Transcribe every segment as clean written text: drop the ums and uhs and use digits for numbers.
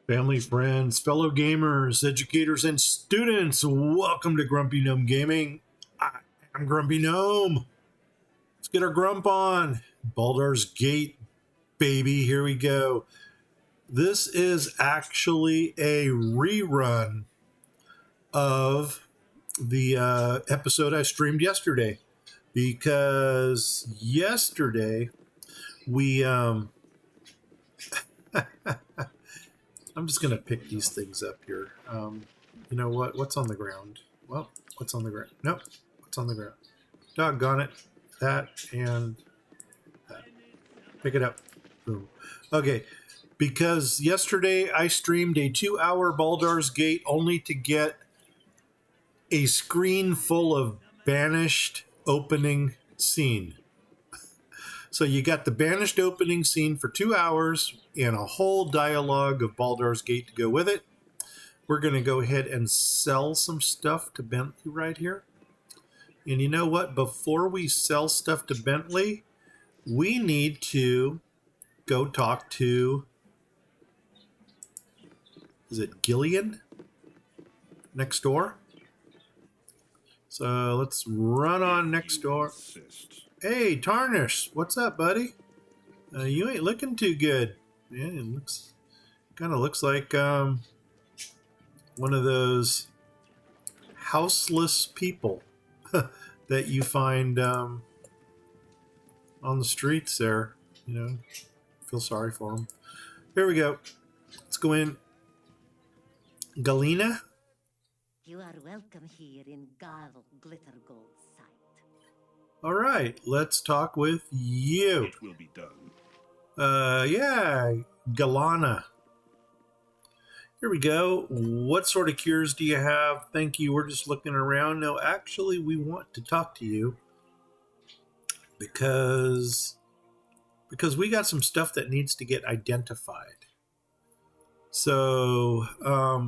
Family, friends, fellow gamers, educators, and students, welcome to Grumpy Gnome Gaming. I'm Grumpy Gnome. Let's get our grump on. Baldur's Gate, baby, here we go. This is actually a rerun of the episode I streamed yesterday, because yesterday we I'm just going to pick these things up here. You know what? What's on the ground? Well, what's on the ground? Nope. What's on the ground? Doggone it. That and that. Pick it up. Boom. Okay. Because yesterday I streamed a 2-hour Baldur's Gate only to get a screen full of banished opening scene. So you got the banished opening scene for 2 hours and a whole dialogue of Baldur's Gate to go with it. We're going to go ahead and sell some stuff to Bentley right here. And you know what? Before we sell stuff to Bentley, we need to go talk to, is it Gillian? Next door? So let's run on next door. Hey, Tarnish, what's up, buddy? You ain't looking too good. Yeah, it kind of looks like one of those houseless people that you find on the streets there. You know, feel sorry for them. Here we go. Let's go in. Galena? You are welcome here in Garl Glittergold's sight. All right, let's talk with you. It will be done. Yeah, Galana. Here we go. What sort of cures do you have? Thank you. We're just looking around. No, actually, we want to talk to you because we got some stuff that needs to get identified. So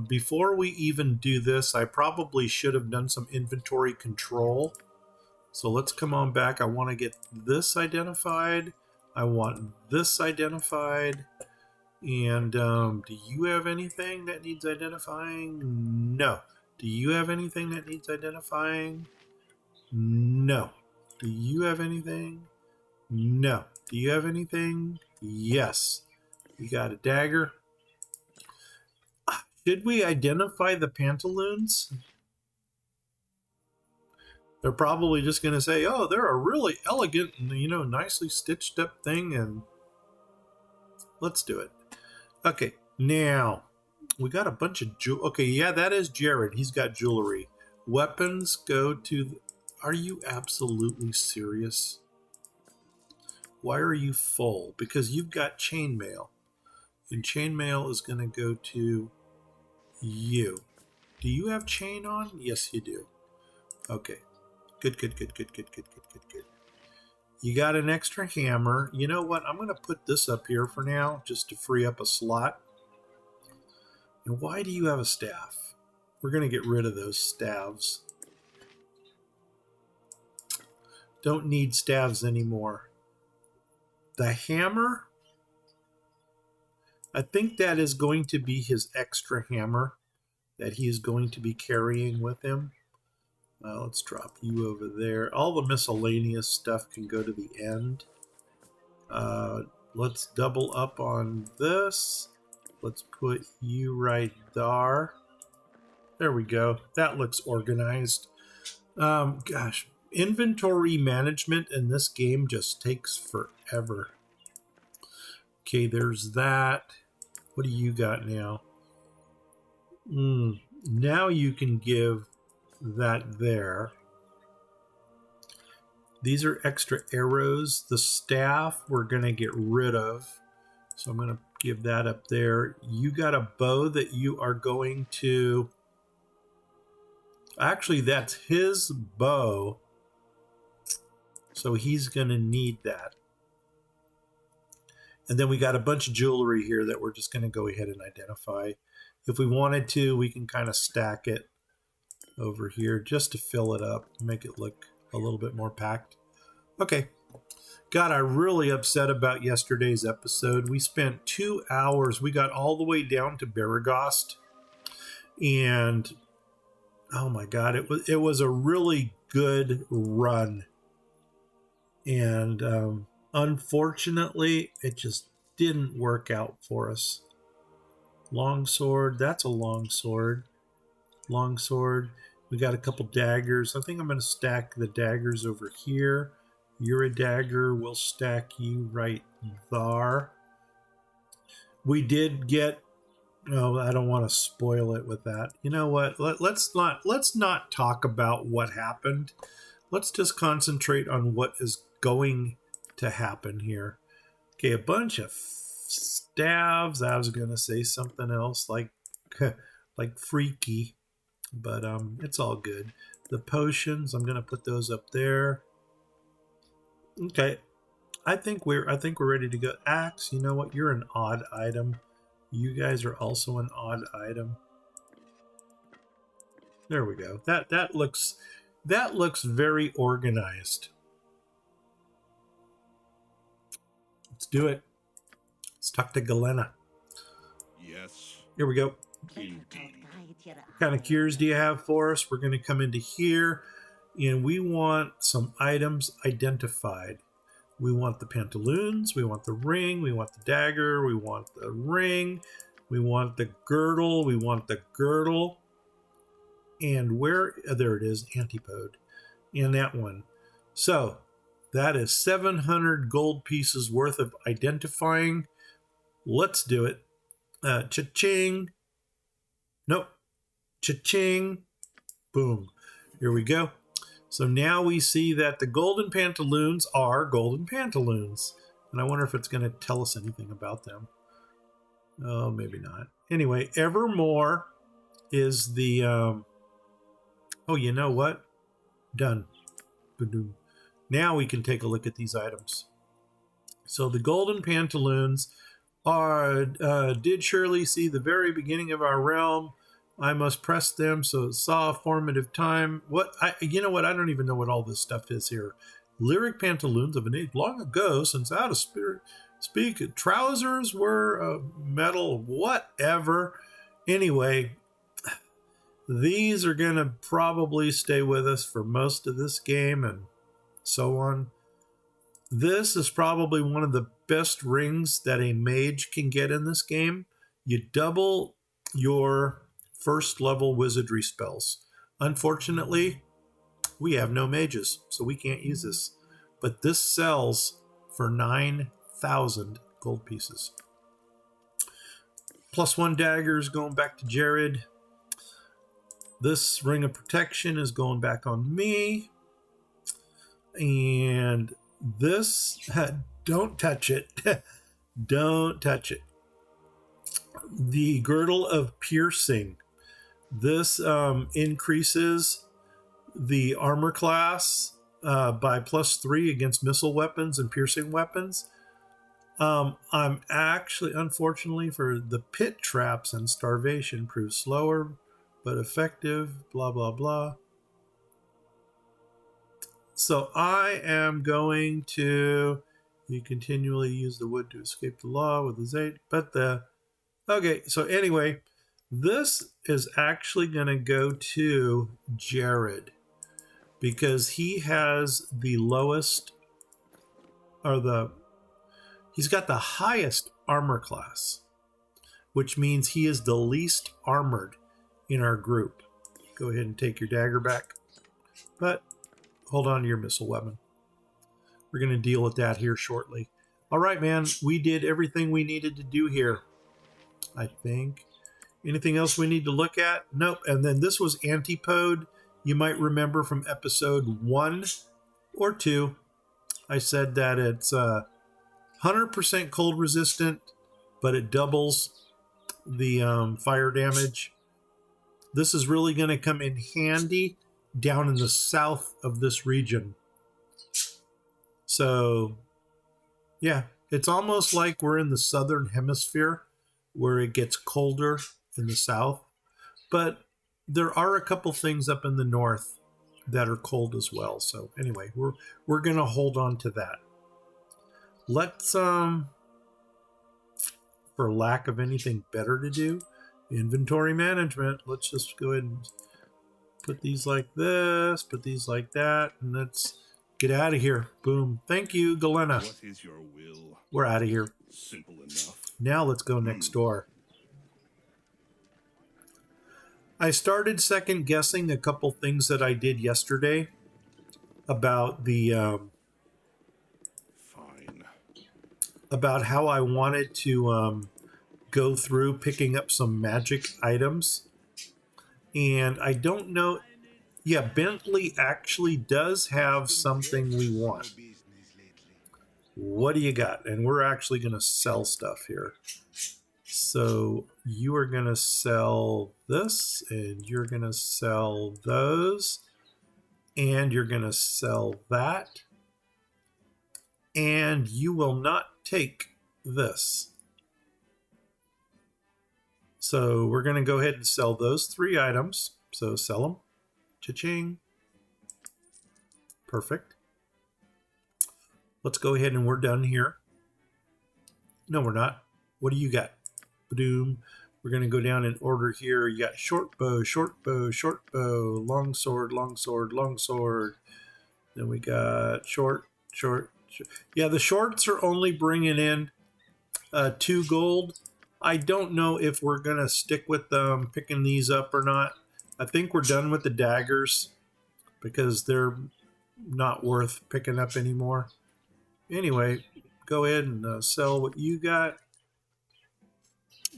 before we even do this, I probably should have done some inventory control. So let's come on back. I want to get this identified. I want this identified. And do you have anything that needs identifying? No. Do you have anything that needs identifying? No. Do you have anything? No. Do you have anything? Yes. You got a dagger. Should we identify the pantaloons? They're probably just going to say, oh, they're a really elegant and, you know, nicely stitched up thing, and let's do it. Okay, now, we got a bunch of jewelry. Okay, yeah, that is Jared. He's got jewelry. Weapons go to... Are you absolutely serious? Why are you full? Because you've got chainmail. And chainmail is going to go to you. Do you have chain on? Yes, you do. Okay. Good. You got an extra hammer. You know what? I'm going to put this up here for now, just to free up a slot. And why do you have a staff? We're going to get rid of those staves. Don't need staves anymore. The hammer, I think that is going to be his extra hammer that he is going to be carrying with him. Let's drop you over there. All the miscellaneous stuff can go to the end. Let's double up on this. Let's put you right there. There we go. That looks organized. Gosh, inventory management in this game just takes forever. Okay, there's that. What do you got now? Now you can give that there. These are extra arrows. The staff we're going to get rid of. So I'm going to give that up there. You got a bow that you are going to... Actually, that's his bow. So he's going to need that. And then we got a bunch of jewelry here that we're just going to go ahead and identify. If we wanted to, we can kind of stack it over here just to fill it up, make it look a little bit more packed. Okay, God, I'm really upset about yesterday's episode. We spent 2 hours. We got all the way down to Baragost, and oh my God, it was a really good run, and unfortunately, it just didn't work out for us. Longsword, that's a longsword. Longsword. We got a couple daggers. I think I'm going to stack the daggers over here. You're a dagger. We'll stack you right there. We did get. Oh, I don't want to spoil it with that. You know what? Let's not talk about what happened. Let's just concentrate on what is going to happen here. Okay, a bunch of staves. I was going to say something else like like freaky, but it's all good. The potions, I'm going to put those up there. Okay. I think we're ready to go. Axe, you know what? You're an odd item. You guys are also an odd item. There we go. That looks very organized. Let's do it. Let's talk to Galena. Yes. Here we go. Indeed. What kind of cures do you have for us? We're going to come into here, and we want some items identified. We want the pantaloons, we want the ring, we want the dagger, we want the ring, we want the girdle, and where, there it is, antipode, and that one. So that is 700 gold pieces worth of identifying. Let's do it. Cha-ching. Nope. Cha-ching. Boom. Here we go. So now we see that the golden pantaloons are golden pantaloons. And I wonder if it's going to tell us anything about them. Oh, maybe not. Anyway, Evermore is the... oh, you know what? Done. Ba-doom. Now we can take a look at these items. So the golden pantaloons are... did surely see the very beginning of our realm. I must press them, so it saw a formative time. You know what? I don't even know what all this stuff is here. Lyric pantaloons of an age long ago, since out of spirit speak, trousers were metal, whatever. Anyway, these are going to probably stay with us for most of this game and so on. This is probably one of the best rings that a mage can get in this game. You double your first level wizardry spells. Unfortunately, we have no mages, so we can't use this. But this sells for 9,000 gold pieces. +1 daggers going back to Jared. This ring of protection is going back on me. And this, don't touch it. Don't touch it. The girdle of piercing. This increases the armor class by +3 against missile weapons and piercing weapons. I'm actually, unfortunately, for the pit traps and starvation, proves slower but effective, blah, blah, blah. So I am going to... You continually use the wood to escape the law with the Zate, but the... Okay, so anyway... This is actually going to go to Jared because he has the lowest, or he's got the highest armor class, which means he is the least armored in our group. Go ahead and take your dagger back, but hold on to your missile weapon. We're going to deal with that here shortly. All right, man, we did everything we needed to do here, I think. Anything else we need to look at? Nope. And then this was antipode. You might remember from episode 1 or 2, I said that it's 100% cold resistant, but it doubles the fire damage. This is really going to come in handy down in the south of this region. So, yeah, it's almost like we're in the southern hemisphere where it gets colder in the south, but there are a couple things up in the north that are cold as well. So anyway, we're going to hold on to that. let's for lack of anything better to do, inventory management. Let's just go ahead and put these like this, put these like that, and let's get out of here. Boom. Thank you, Galena. What is your will? We're out of here. Simple enough. Now let's go next door. I started second guessing a couple things that I did yesterday about the Fine. about how I wanted to go through picking up some magic items. And I don't know. Yeah, Bentley actually does have something we want. What do you got? And we're actually going to sell stuff here. So you are going to sell this, and you're going to sell those, and you're going to sell that. And you will not take this. So we're going to go ahead and sell those 3 items. So sell them. Cha-ching. Perfect. Let's go ahead and we're done here. No, we're not. What do you got? Ba-doom. We're going to go down in order here. You got short bow, short bow, short bow, long sword, long sword, long sword. Then we got short. Yeah, the shorts are only bringing in 2 gold. I don't know if we're going to stick with picking these up or not. I think we're done with the daggers because they're not worth picking up anymore. Anyway, go ahead and sell what you got.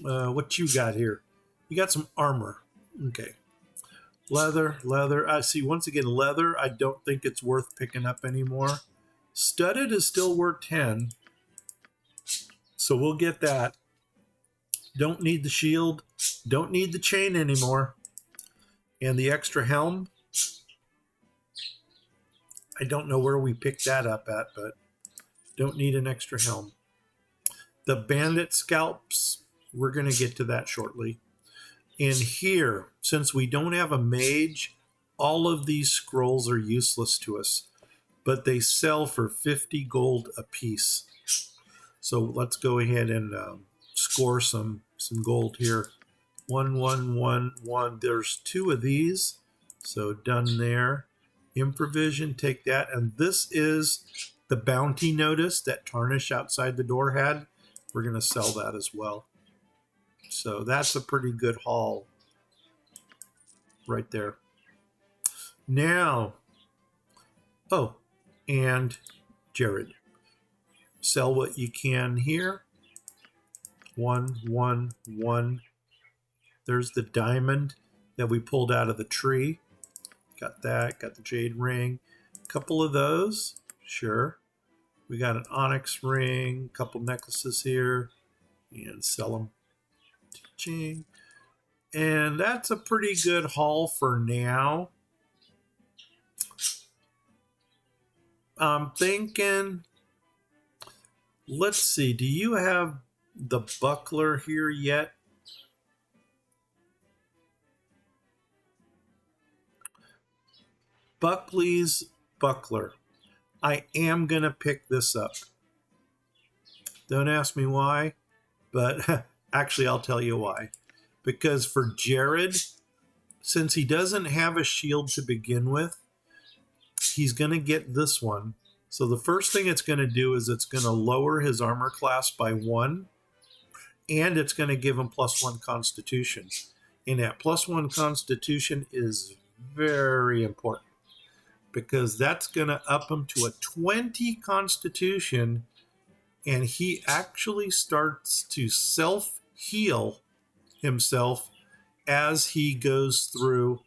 What you got here? You got some armor. Okay. Leather. I see, once again, leather, I don't think it's worth picking up anymore. Studded is still worth 10. So we'll get that. Don't need the shield. Don't need the chain anymore. And the extra helm. I don't know where we picked that up at, but don't need an extra helm. The bandit scalps, we're going to get to that shortly. And here, since we don't have a mage, all of these scrolls are useless to us, but they sell for 50 gold a piece. So let's go ahead and score some gold here. 1, 1, 1, 1. There's 2 of these, so done there. Improvision, take that. And this is the bounty notice that Tarnish outside the door had. We're going to sell that as well. So that's a pretty good haul right there. Now, oh, and Jared, sell what you can here. 1, 1, 1. There's the diamond that we pulled out of the tree. Got that. Got the jade ring. A couple of those. Sure. We got an onyx ring. A couple necklaces here. And sell them. Ching. And that's a pretty good haul for now. I'm thinking, let's see. Do you have the buckler here yet? Buckley's buckler. I am going to pick this up. Don't ask me why, but actually I'll tell you why. Because for Jared, since he doesn't have a shield to begin with, he's going to get this one. So the first thing it's going to do is it's going to lower his armor class by 1, and it's going to give him +1 constitution. And that +1 constitution is very important, because that's going to up him to a 20 constitution, and he actually starts to self-heal himself as he goes through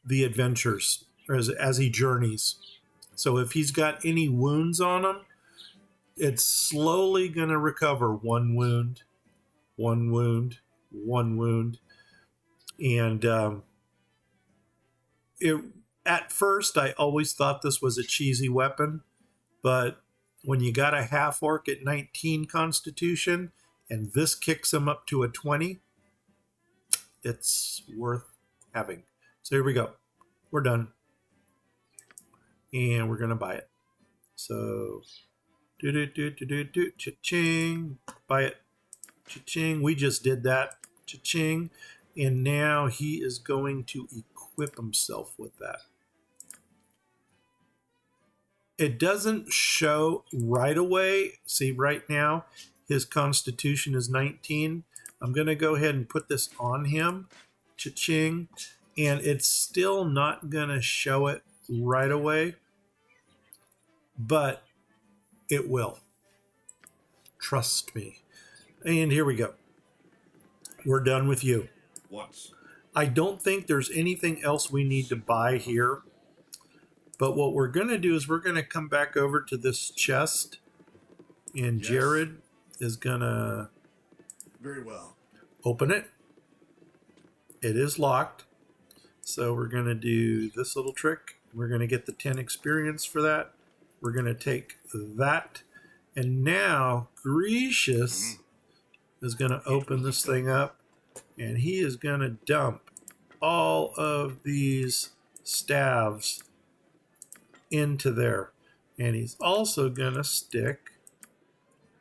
the adventures, or as he journeys. So if he's got any wounds on him, it's slowly going to recover 1 wound, 1 wound, 1 wound. And at first, I always thought this was a cheesy weapon, but when you got a half-orc at 19 constitution, and this kicks him up to a 20, it's worth having. So here we go. We're done. And we're going to buy it. So Cha-ching. Buy it. Cha-ching. We just did that. Cha-ching. And now he is going to equip himself with that. It doesn't show right away. See, right now, his constitution is 19. I'm going to go ahead and put this on him. Cha-ching. And it's still not going to show it right away. But it will. Trust me. And here we go. We're done with you. Once. I don't think there's anything else we need to buy here. But what we're going to do is we're going to come back over to this chest. And Yes. Jared is going to Very well. open it. It is locked. So we're going to do this little trick. We're going to get the 10 experience for that. We're going to take that. And now Gracious is going to open this thing up. And he is going to dump all of these staves into there. And he's also going to stick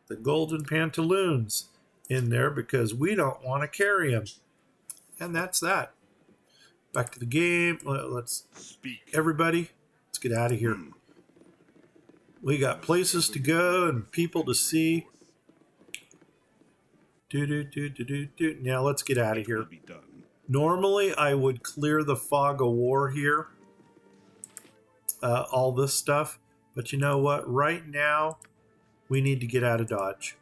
the golden pantaloons in there because we don't want to carry them. And that's that. Back to the game. Let's Speak. everybody, let's get out of here. We got places to go and people to see. Now let's get out of It will here. be done. Normally, I would clear the fog of war here. All this stuff. But you know what? Right now, we need to get out of Dodge.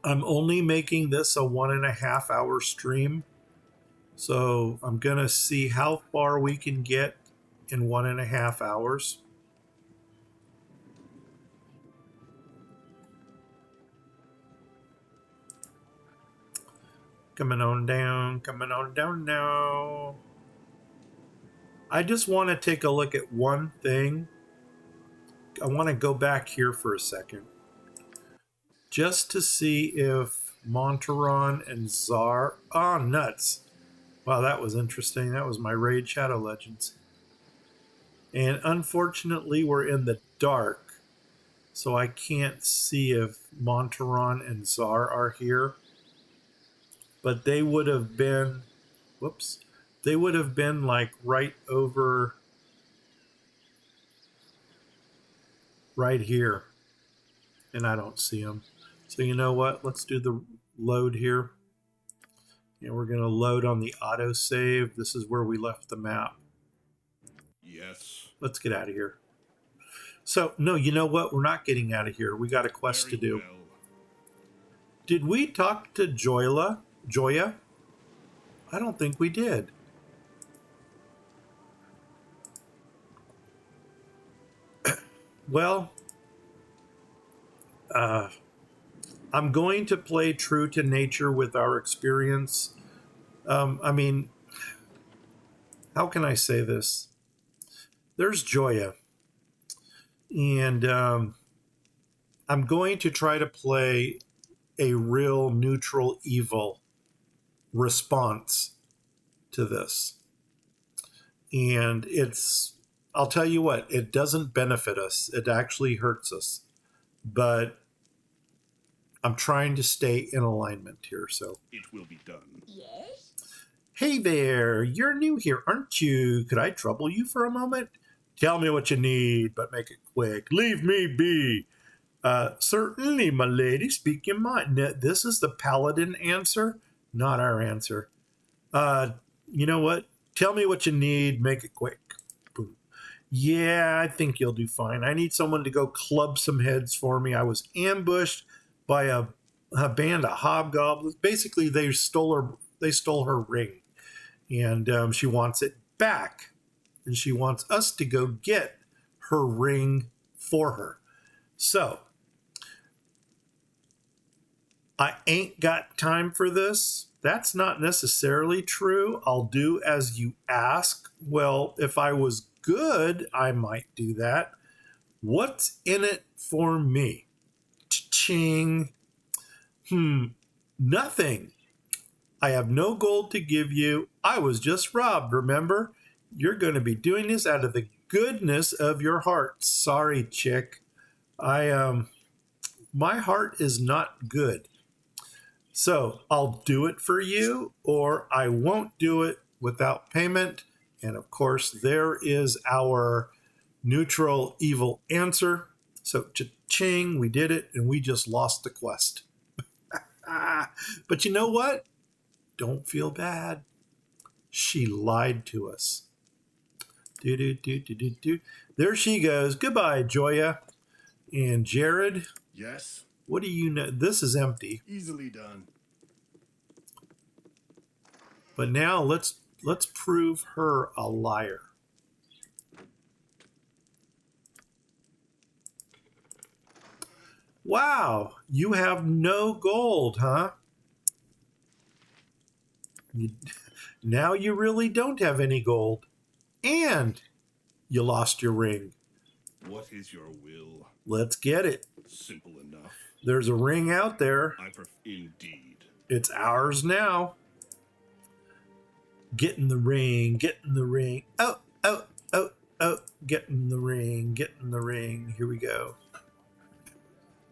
I'm only making this a 1.5 hour stream. So I'm going to see how far we can get in 1.5 hours. Coming on down now. I just want to take a look at one thing. I want to go back here for a second. Just to see if Monteron and Czar... Oh, nuts. Wow, that was interesting. That was my Raid Shadow Legends. And unfortunately, we're in the dark. So I can't see if Monteron and Czar are here. But they would have been... Whoops. They would have been like right over... Right here. And I don't see them. So you know what? Let's do the load here. And we're going to load on the autosave. This is where we left the map. Yes. Let's get out of here. So, no, you know what? We're not getting out of here. We got a quest to do. Well. Did we talk to Joya? I don't think we did. Well, I'm going to play true to nature with our experience. I mean, how can I say this? There's Joya. And I'm going to try to play a real neutral evil response to this. And I'll tell you what, it doesn't benefit us. It actually hurts us. But I'm trying to stay in alignment here, so. It will be done. Yes? Hey there, you're new here, aren't you? Could I trouble you for a moment? Tell me what you need, but make it quick. Leave me be. Certainly, my lady, speak your mind. This is the paladin answer, not our answer. You know what? Tell me what you need, make it quick. Boom. Yeah, I think you'll do fine. I need someone to go club some heads for me. I was ambushed by a band of hobgoblins. Basically, they stole her ring, and she wants it back. And she wants us to go get her ring for her. So, I ain't got time for this. That's not necessarily true. I'll do as you ask. Well, if I was good, I might do that. What's in it for me? Cha-ching. Nothing. I have no gold to give you. I was just robbed, remember? You're going to be doing this out of the goodness of your heart. Sorry, chick. My heart is not good. So I'll do it for you, or I won't do it without payment. And of course, there is our neutral evil answer. So cha-ching, we did it, and we just lost the quest. But you know what? Don't feel bad. She lied to us. Do, do, do, do, do, do. There she goes. Goodbye, Joya. And Jared, Yes. what do you know? This is empty. Easily done. But now let's prove her a liar. Wow, you have no gold, huh? Now you really don't have any gold. And you lost your ring. What is your will? Let's get it. Simple enough. There's a ring out there. Indeed. It's ours now. Get in the ring, get in the ring. Oh, oh, oh, oh, get in the ring, get in the ring. Here we go.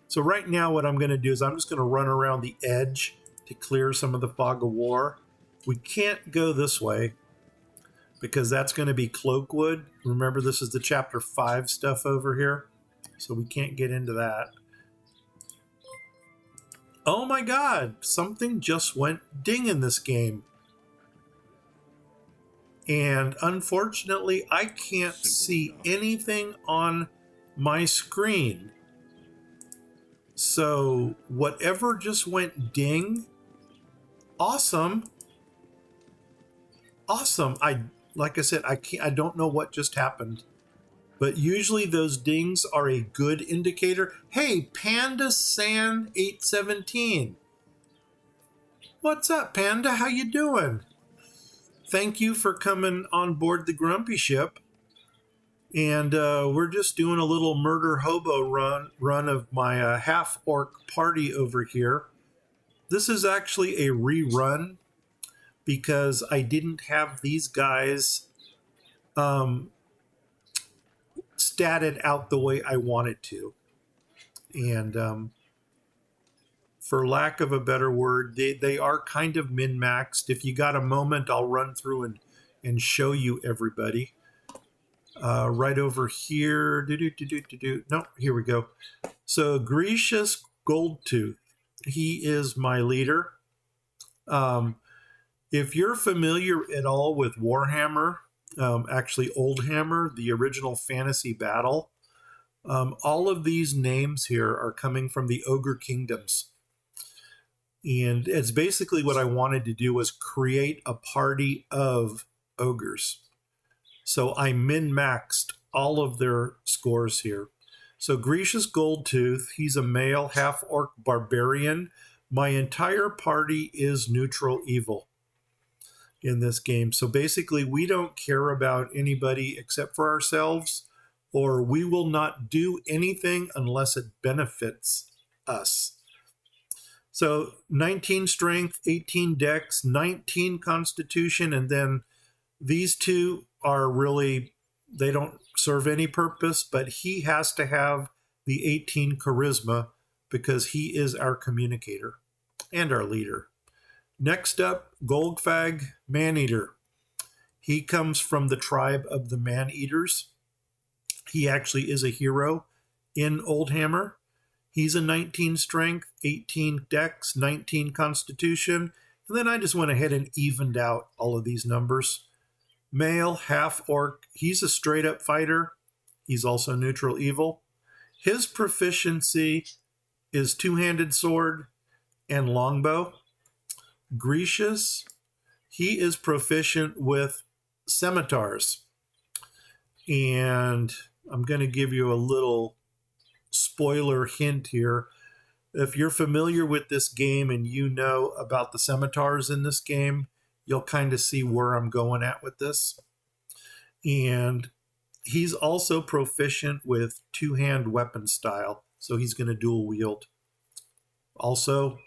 So right now what I'm going to do is I'm just going to run around the edge to clear some of the fog of war. We can't go this way because that's going to be Cloakwood. Remember, this is the chapter 5 stuff over here. So we can't get into that. Oh my god, something just went ding in this game. And unfortunately, I can't see anything on my screen. So whatever just went ding, awesome. Awesome. Like I said, I don't know what just happened. But usually those dings are a good indicator. Hey, Panda San 817. What's up, Panda? How you doing? Thank you for coming on board the Grumpy ship. And we're just doing a little murder hobo run of my half-orc party over here. This is actually a rerun because I didn't have these guys statted out the way I wanted to. And for lack of a better word, they are kind of min-maxed. If you got a moment, I'll run through and show you everybody. Right over here. No, here we go. So Grecius Goldtooth, he is my leader. If you're familiar at all with Warhammer, actually Oldhammer, the original fantasy battle, all of these names here are coming from the Ogre Kingdoms. And it's basically what I wanted to do was create a party of ogres. So I min-maxed all of their scores here. So Grecius Goldtooth, he's a male half-orc barbarian. My entire party is neutral evil in this game. So basically we don't care about anybody except for ourselves, or we will not do anything unless it benefits us. So 19 strength, 18 dex, 19 constitution, and then these two are really, they don't serve any purpose, but he has to have the 18 charisma because he is our communicator and our leader. Next up, Goldfag Maneater. He comes from the tribe of the Man-Eaters. He actually is a hero in Oldhammer. He's a 19 strength, 18 dex, 19 constitution. And then I just went ahead and evened out all of these numbers. Male, half-orc. He's a straight-up fighter. He's also neutral evil. His proficiency is two-handed sword and longbow. Grecius, he is proficient with scimitars. And I'm going to give you a little spoiler hint here. If you're familiar with this game and you know about the scimitars in this game, you'll kind of see where I'm going at with this. And he's also proficient with two-hand weapon style, so he's going to dual wield. Also,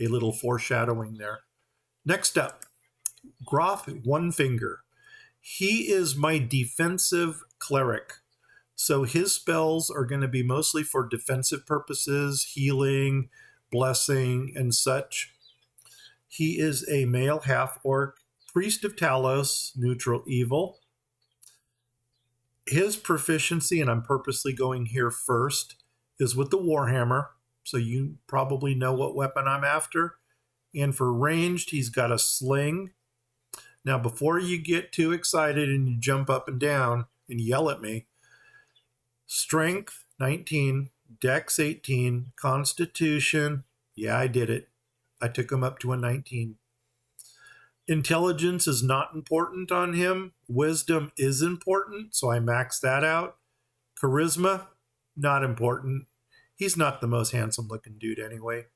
a little foreshadowing there. Next up, Groth One Finger. He is my defensive cleric. So his spells are going to be mostly for defensive purposes, healing, blessing, and such. He is a male half-orc, priest of Talos, neutral evil. His proficiency, and I'm purposely going here first, is with the Warhammer. So you probably know what weapon I'm after. And for ranged, he's got a sling. Now, before you get too excited and you jump up and down and yell at me, strength 19, dex 18, constitution, yeah, I did it. I took him up to a 19. Intelligence is not important on him. Wisdom is important, so I maxed that out. Charisma, not important. He's not the most handsome looking dude anyway.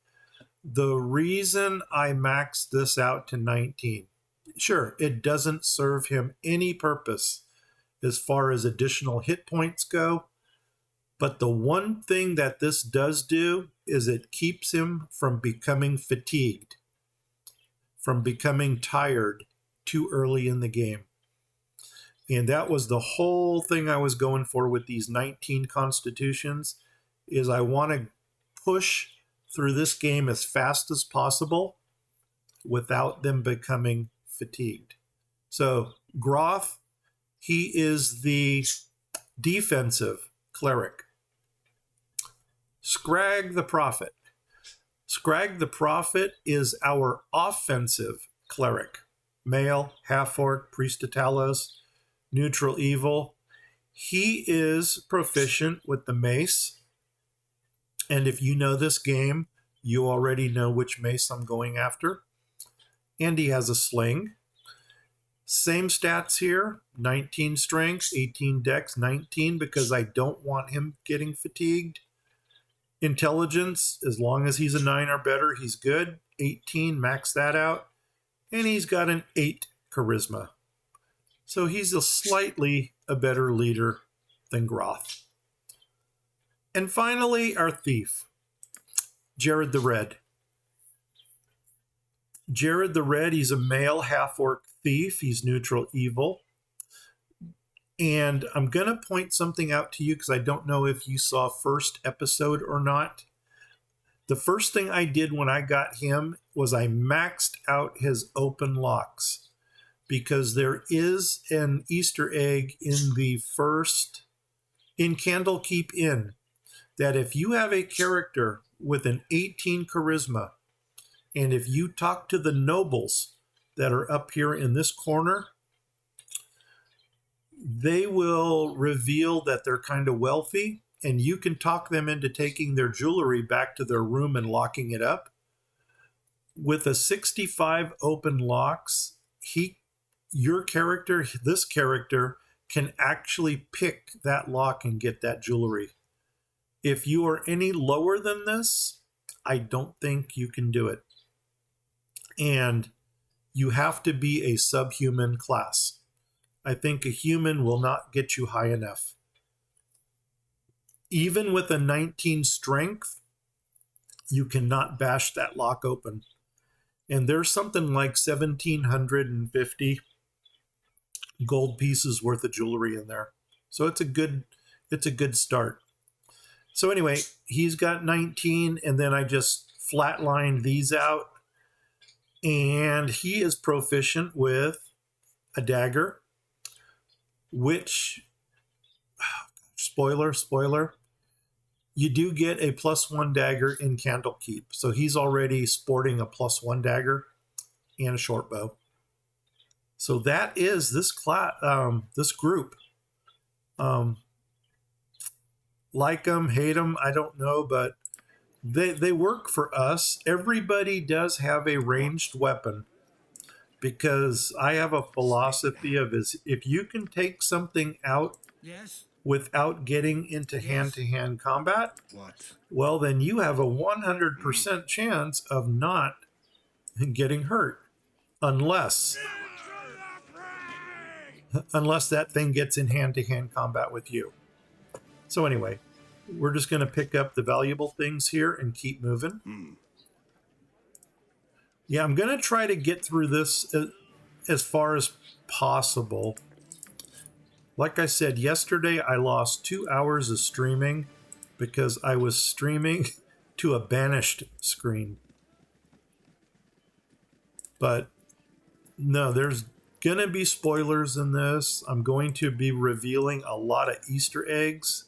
The reason I maxed this out to 19, sure, it doesn't serve him any purpose as far as additional hit points go, but the one thing that this does do is it keeps him from becoming fatigued, from becoming tired too early in the game. And that was the whole thing I was going for with these 19 constitutions, is I want to push through this game as fast as possible without them becoming fatigued. So Groth, he is the defensive cleric. Scrag the Prophet. Scrag the Prophet is our offensive cleric. Male, half-orc, priest of Talos, neutral evil. He is proficient with the mace. And if you know this game, you already know which mace I'm going after. And he has a sling. Same stats here, 19 strength, 18 dex, 19, because I don't want him getting fatigued. Intelligence, as long as he's a 9 or better, he's good. 18, max that out. And he's got an 8 charisma. So he's slightly a better leader than Groth. And finally, our thief, Jared the Red. Jared the Red, he's a male half-orc thief. He's neutral evil. And I'm going to point something out to you because I don't know if you saw first episode or not. The first thing I did when I got him was I maxed out his open locks, because there is an Easter egg in Candlekeep Inn, that if you have a character with an 18 charisma, and if you talk to the nobles that are up here in this corner, they will reveal that they're kind of wealthy, and you can talk them into taking their jewelry back to their room and locking it up. With a 65 open locks, this character can actually pick that lock and get that jewelry. If you are any lower than this, I don't think you can do it. And you have to be a subhuman class. I think a human will not get you high enough. Even with a 19 strength, you cannot bash that lock open. And there's something like 1,750 gold pieces worth of jewelry in there. So it's a good start. So anyway, he's got 19, and then I just flatlined these out. And he is proficient with a dagger, which, spoiler, you do get a +1 dagger in Candlekeep. So he's already sporting a +1 dagger and a short bow. So that is this group. Like them, hate them, I don't know, but they work for us. Everybody does have a ranged weapon, because I have a philosophy of if you can take something out without getting into hand-to-hand combat, well, then you have a 100% chance of not getting hurt, unless that thing gets in hand-to-hand combat with you. So anyway, we're just going to pick up the valuable things here and keep moving. Yeah, I'm going to try to get through this as far as possible. Like I said yesterday, I lost 2 hours of streaming because I was streaming to a banished screen. But no, there's going to be spoilers in this. I'm going to be revealing a lot of Easter eggs.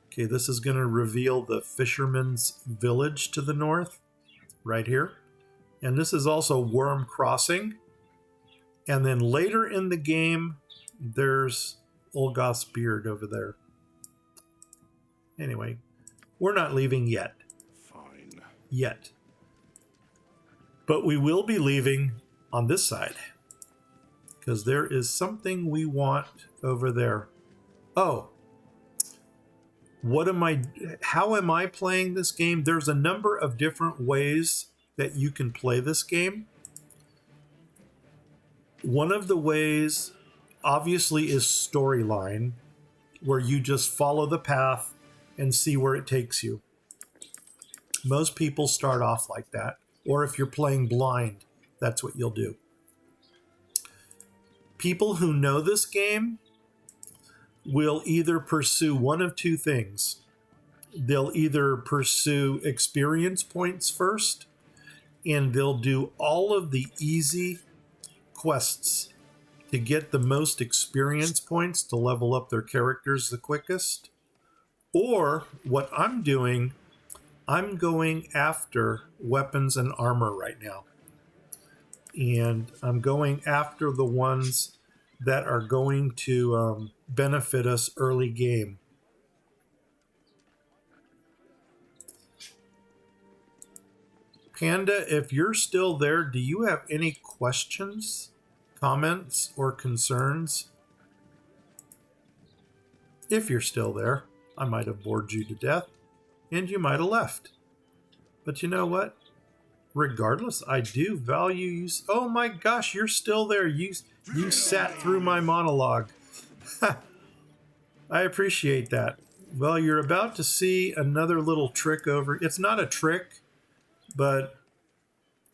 Okay, this is going to reveal the fisherman's village to the north, right here. And this is also Worm Crossing. And then later in the game, there's Olgoth's beard over there. Anyway, we're not leaving yet. Fine. Yet. But we will be leaving on this side. Because there is something we want over there. Oh. How am I playing this game? There's a number of different ways that you can play this game. One of the ways, obviously, is storyline, where you just follow the path and see where it takes you. Most people start off like that. Or if you're playing blind, that's what you'll do. People who know this game will either pursue one of two things. They'll either pursue experience points first, and they'll do all of the easy quests to get the most experience points to level up their characters the quickest. Or what I'm doing, I'm going after weapons and armor right now. And I'm going after the ones that are going to benefit us early game. Panda, if you're still there, do you have any questions, comments, or concerns? If you're still there, I might have bored you to death, and you might have left. But you know what? Regardless, I do value you. Oh my gosh, you're still there. You sat through my monologue. I appreciate that. Well, you're about to see another little trick over. It's not a trick, but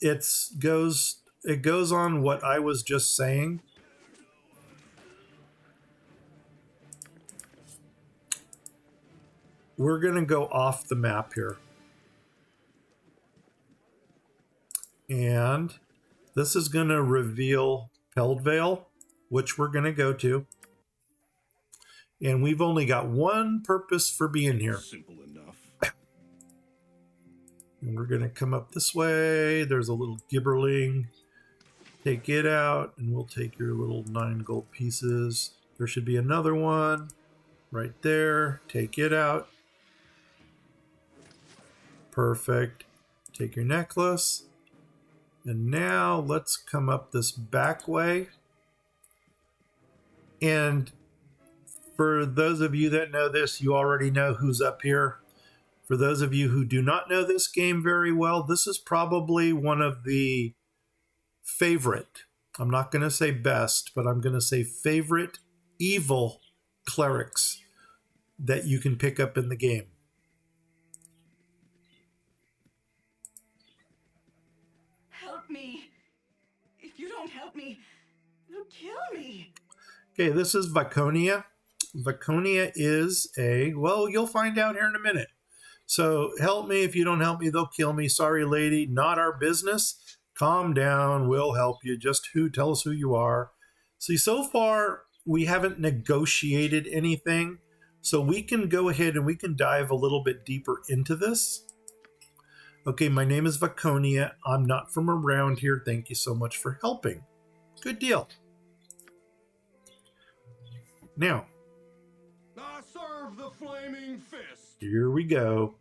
it goes on what I was just saying. We're going to go off the map here. And this is going to reveal Peldvale, which we're going to go to. And we've only got one purpose for being here. Simple enough. And we're going to come up this way. There's a little gibberling. Take it out, and we'll take your little 9 gold pieces. There should be another one right there. Take it out. Perfect. Take your necklace. And now let's come up this back way. And for those of you that know this, you already know who's up here. For those of you who do not know this game very well, this is probably one of the favorite, I'm not going to say best, but I'm going to say favorite evil clerics that you can pick up in the game. Help me. If you don't help me, you'll kill me. Okay, this is Viconia. Viconia is well, you'll find out here in a minute. So help me. If you don't help me, they'll kill me. Sorry, lady, not our business. Calm down. We'll help you. Just tell us who you are. See, so far, we haven't negotiated anything. So we can go ahead and we can dive a little bit deeper into this. Okay, my name is Viconia. I'm not from around here. Thank you so much for helping. Good deal. Now, I serve the flaming fist. here we go.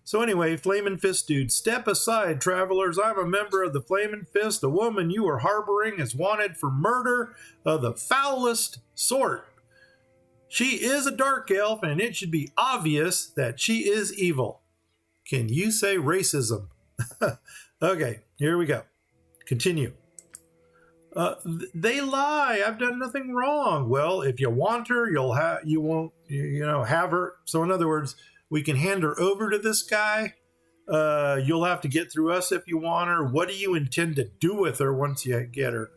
So anyway, Flamin' Fist dude, step aside, travelers. I'm a member of the Flamin' Fist. The woman you are harboring is wanted for murder of the foulest sort. She is a dark elf, and it should be obvious that she is evil. Can you say racism? Okay, here we go. Continue. They lie. I've done nothing wrong. Well, if you want her, you won't have her. So in other words, we can hand her over to this guy. You'll have to get through us if you want her. What do you intend to do with her once you get her?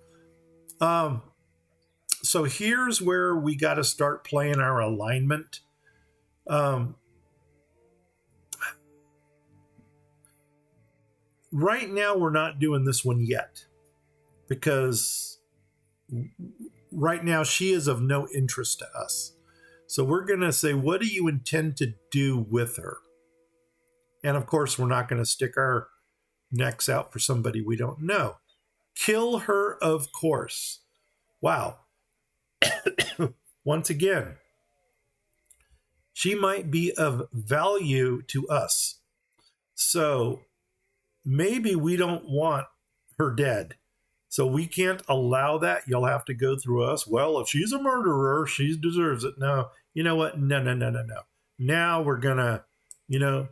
So here's where we got to start playing our alignment. Right now, we're not doing this one yet because right now she is of no interest to us. So we're going to say, what do you intend to do with her? And of course, we're not going to stick our necks out for somebody we don't know. Kill her, of course. Wow. Once again, she might be of value to us. So maybe we don't want her dead. So we can't allow that. You'll have to go through us. Well, if she's a murderer, she deserves it. No, you know what? No. Now we're going to,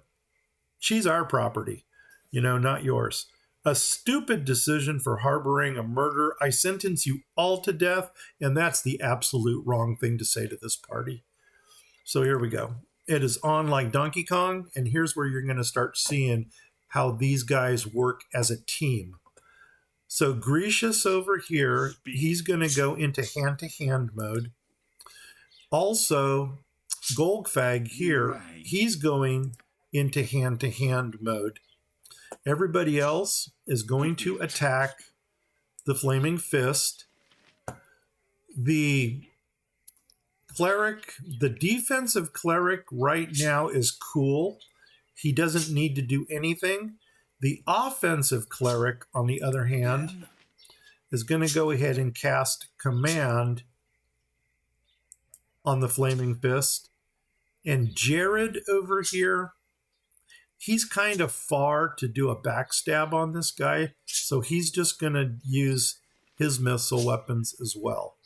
she's our property, not yours. A stupid decision for harboring a murderer. I sentence you all to death, and that's the absolute wrong thing to say to this party. So here we go. It is on like Donkey Kong, and here's where you're going to start seeing how these guys work as a team. So Grecius over here, he's going to go into hand-to-hand mode. Also, Golgfag here, he's going into hand-to-hand mode. Everybody else is going to attack the Flaming Fist. The cleric, the defensive cleric right now is cool. He doesn't need to do anything. The offensive cleric, on the other hand, is going to go ahead and cast Command on the Flaming Fist. And Jared over here, he's kind of far to do a backstab on this guy, so he's just going to use his missile weapons as well.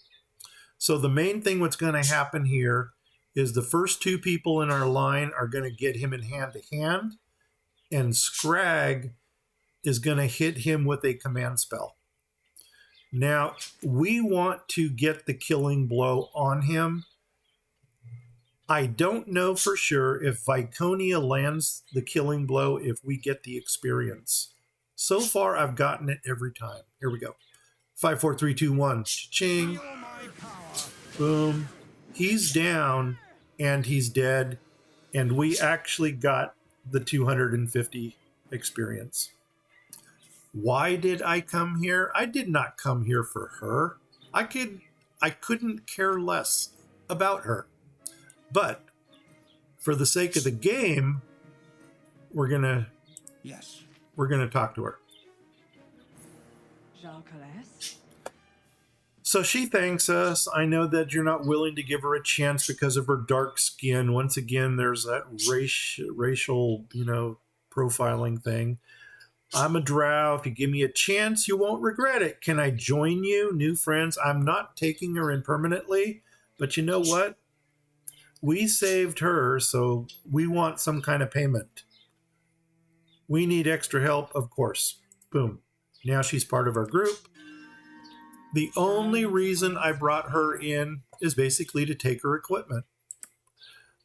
So the main thing what's going to happen here is the first two people in our line are going to get him in hand-to-hand, and Scrag is going to hit him with a command spell. Now, we want to get the killing blow on him. I don't know for sure if Viconia lands the killing blow if we get the experience. So far, I've gotten it every time. Here we go. 5, 4, 3, 2, 1. Cha-ching. Boom. He's down, and he's dead. And we actually got the 250 experience. Why did I come here? I did not come here for her. I couldn't care less about her. But for the sake of the game, we're gonna talk to her. So she thanks us. I know that you're not willing to give her a chance because of her dark skin. Once again, there's that racial, profiling thing. I'm a drow. If you give me a chance, you won't regret it. Can I join you? New friends. I'm not taking her in permanently, but you know what? We saved her, so we want some kind of payment. We need extra help, of course. Boom. Now she's part of our group. The only reason I brought her in is basically to take her equipment.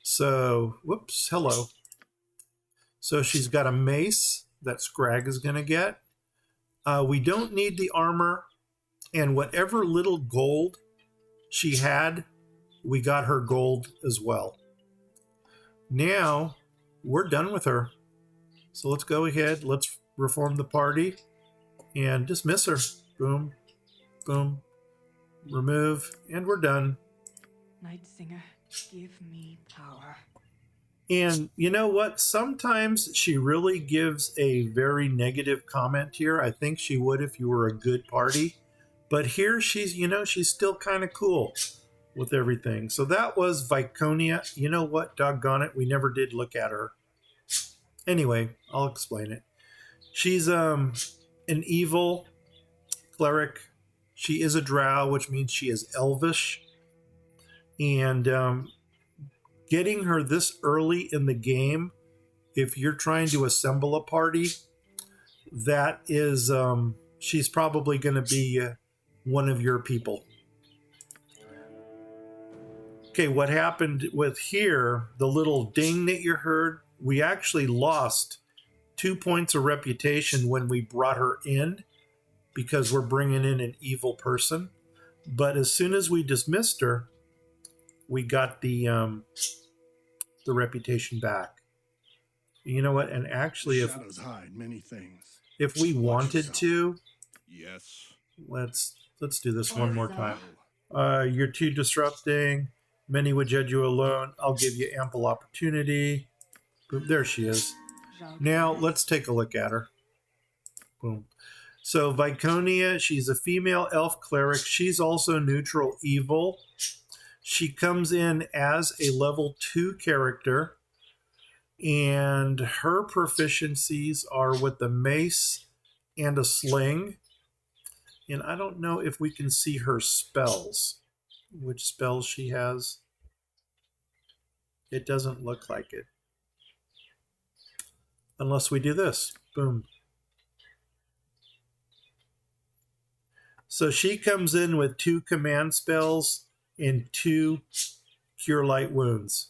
So, whoops, hello. So she's got a mace that Scrag is going to get. We don't need the armor, and whatever little gold she had, we got her gold as well. Now, we're done with her. So let's go ahead, let's reform the party, and dismiss her. Boom. Boom. Remove. And we're done. Night Singer, give me power. And you know what? Sometimes she really gives a very negative comment here. I think she would if you were a good party. But here she's still kind of cool with everything. So that was Viconia. You know what? Doggone it. We never did look at her. Anyway, I'll explain it. She's an evil cleric. She is a drow, which means she is elvish. And getting her this early in the game, if you're trying to assemble a party, that is, she's probably going to be one of your people. Okay, what happened with here, the little ding that you heard, we actually lost 2 points of reputation when we brought her in, because we're bringing in an evil person. But as soon as we dismissed her, we got the reputation back. You know what? And actually, Shadows hide many things. if we Watch wanted yourself. to, Yes. let's do this one more time. Oh. You're too disrupting. Many would judge you alone. I'll give you ample opportunity. Boom, there she is. Now let's take a look at her. Boom. So Viconia, she's a female elf cleric. She's also neutral evil. She comes in as a level 2 character, and her proficiencies are with the mace and a sling. And I don't know if we can see her spells, which spells she has. It doesn't look like it. Unless we do this. Boom. So she comes in with 2 command spells and 2 cure light wounds.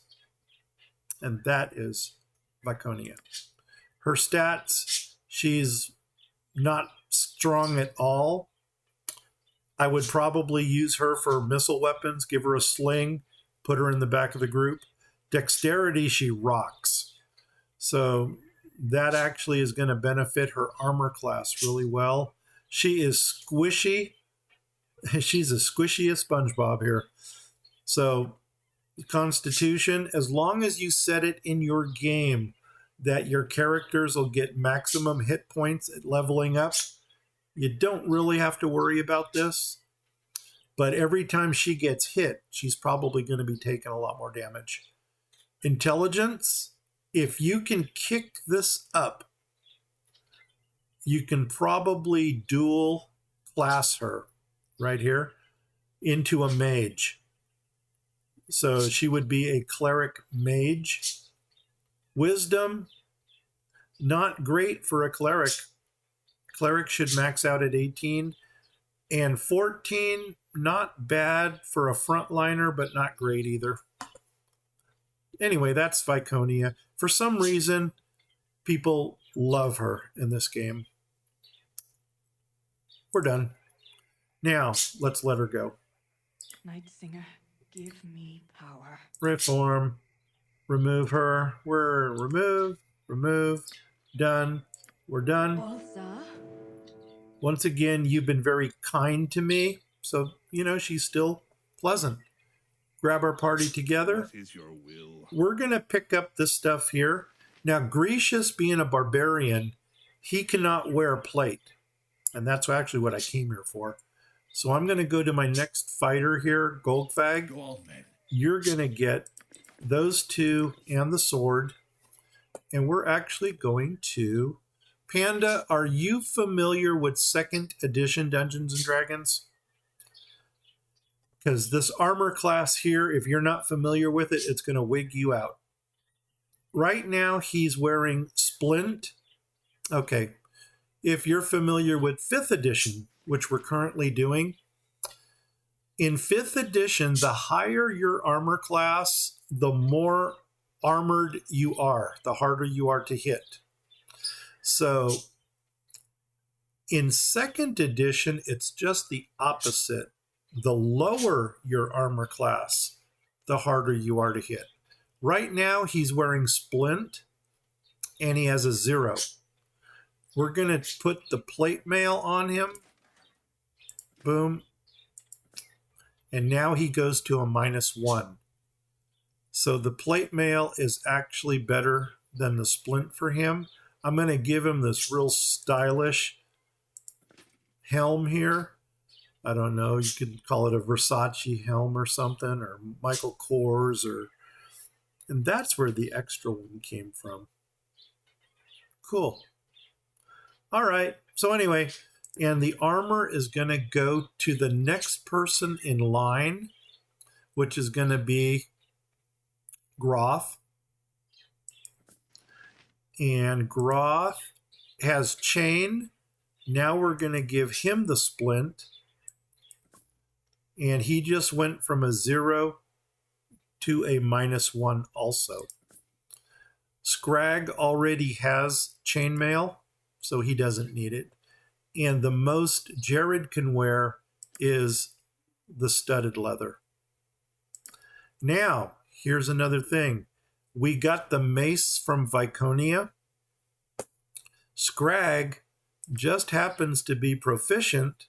And that is Viconia. Her stats, she's not strong at all. I would probably use her for missile weapons, give her a sling, put her in the back of the group. Dexterity, she rocks. So that actually is going to benefit her armor class really well. She is squishy. She's as squishy as SpongeBob here. So Constitution, as long as you set it in your game that your characters will get maximum hit points at leveling up, you don't really have to worry about this. But every time she gets hit, she's probably going to be taking a lot more damage. Intelligence, if you can kick this up, you can probably dual class her right here into a mage. So she would be a cleric mage. Wisdom, not great for a cleric. Cleric should max out at 18. And 14, not bad for a frontliner, but not great either. Anyway, that's Viconia. For some reason, people love her in this game. We're done. Now, let's let her go. Night Singer, give me power. Reform. Remove her. We're remove. Done. We're done. Balsa? Once again, you've been very kind to me. So, she's still pleasant. Grab our party together. What is your will? We're going to pick up this stuff here. Now, Grecius, being a barbarian, he cannot wear plate. And that's actually what I came here for. So I'm going to go to my next fighter here, Goldfag. Go on then. You're going to get those 2 and the sword. And we're actually going to... Panda, are you familiar with 2nd edition Dungeons and Dragons? Because this armor class here, if you're not familiar with it, it's going to wig you out. Right now, he's wearing splint. Okay. If you're familiar with 5th edition, which we're currently doing, in 5th edition, the higher your armor class, the more armored you are, the harder you are to hit. So in 2nd edition, it's just the opposite. The lower your armor class, the harder you are to hit. Right now, he's wearing splint, and he has a 0. We're going to put the plate mail on him. Boom. And now he goes to a -1. So the plate mail is actually better than the splint for him. I'm going to give him this real stylish helm here. I don't know, you could call it a Versace helm or something, or Michael Kors, and that's where the extra one came from. Cool. All right, so anyway, and the armor is going to go to the next person in line, which is going to be Groth. And Groth has chain. Now we're going to give him the splint. And he just went from a 0 to a -1 also. Scrag already has chainmail, so he doesn't need it. And the most Jared can wear is the studded leather. Now, here's another thing. We got the mace from Viconia. Scrag just happens to be proficient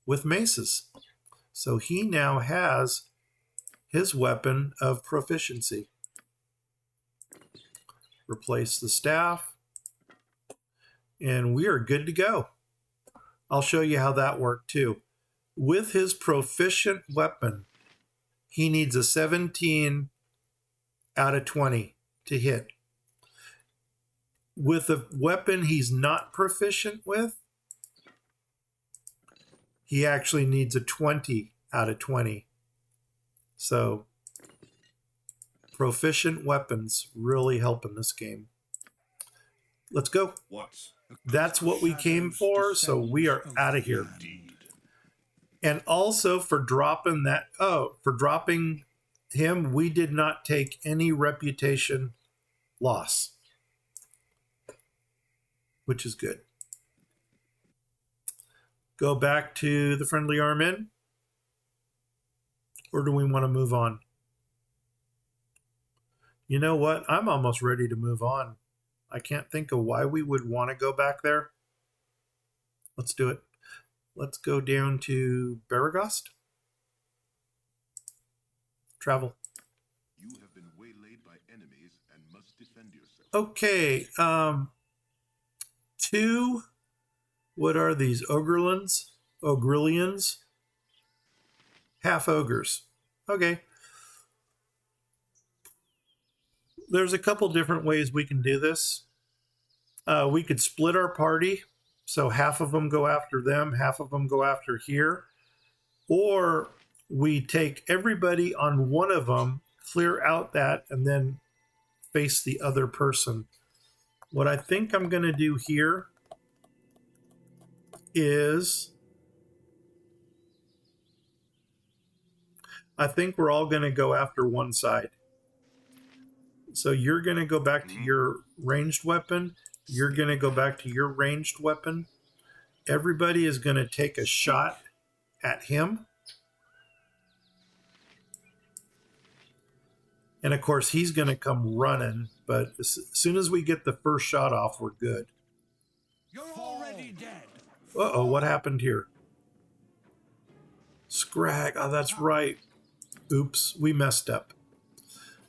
with maces. So he now has his weapon of proficiency. Replace the staff. And we are good to go. I'll show you how that worked too. With his proficient weapon, he needs a 17 out of 20 to hit. With a weapon he's not proficient with, he actually needs a 20 out of 20. So, proficient weapons really help in this game. Let's go. That's what we came for, so we are out of here. And also for dropping that, for dropping him, we did not take any reputation loss, which is good. Go back to the friendly arm in, or do we want to move on? You know what? I'm almost ready to move on. I can't think of why we would want to go back there. Let's do it. Let's go down to Baragost. Travel. You have been waylaid by enemies and must defend yourself. Okay. 2. What are these? Ogrillians? Half ogres. Okay. There's a couple different ways we can do this. We could split our party. So half of them go after them, half of them go after here. Or we take everybody on one of them, clear out that, and then face the other person. What I think I'm going to do here is, I think we're all going to go after one side. So you're going to go back to your ranged weapon. You're going to go back to your ranged weapon. Everybody is going to take a shot at him. And of course, he's going to come running. But as soon as we get the first shot off, we're good. You're already dead. Uh-oh, what happened here? Scrag. Oh, that's right. Oops, we messed up.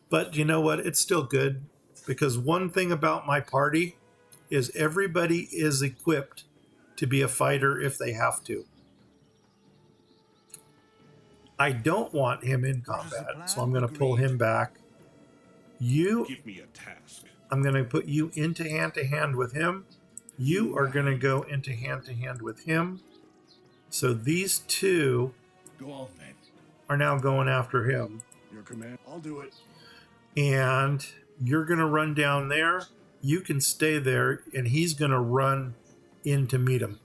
But you know what? It's still good. Because one thing about my party is everybody is equipped to be a fighter if they have to. I don't want him in combat, so I'm going to pull him back. You, Give me a task. I'm going to put you into hand-to-hand with him. You are going to go into hand-to-hand with him. So these two Go on then. are now going after him. Your command. I'll do it. And you're going to run down there. You can stay there, and he's going to run in to meet him.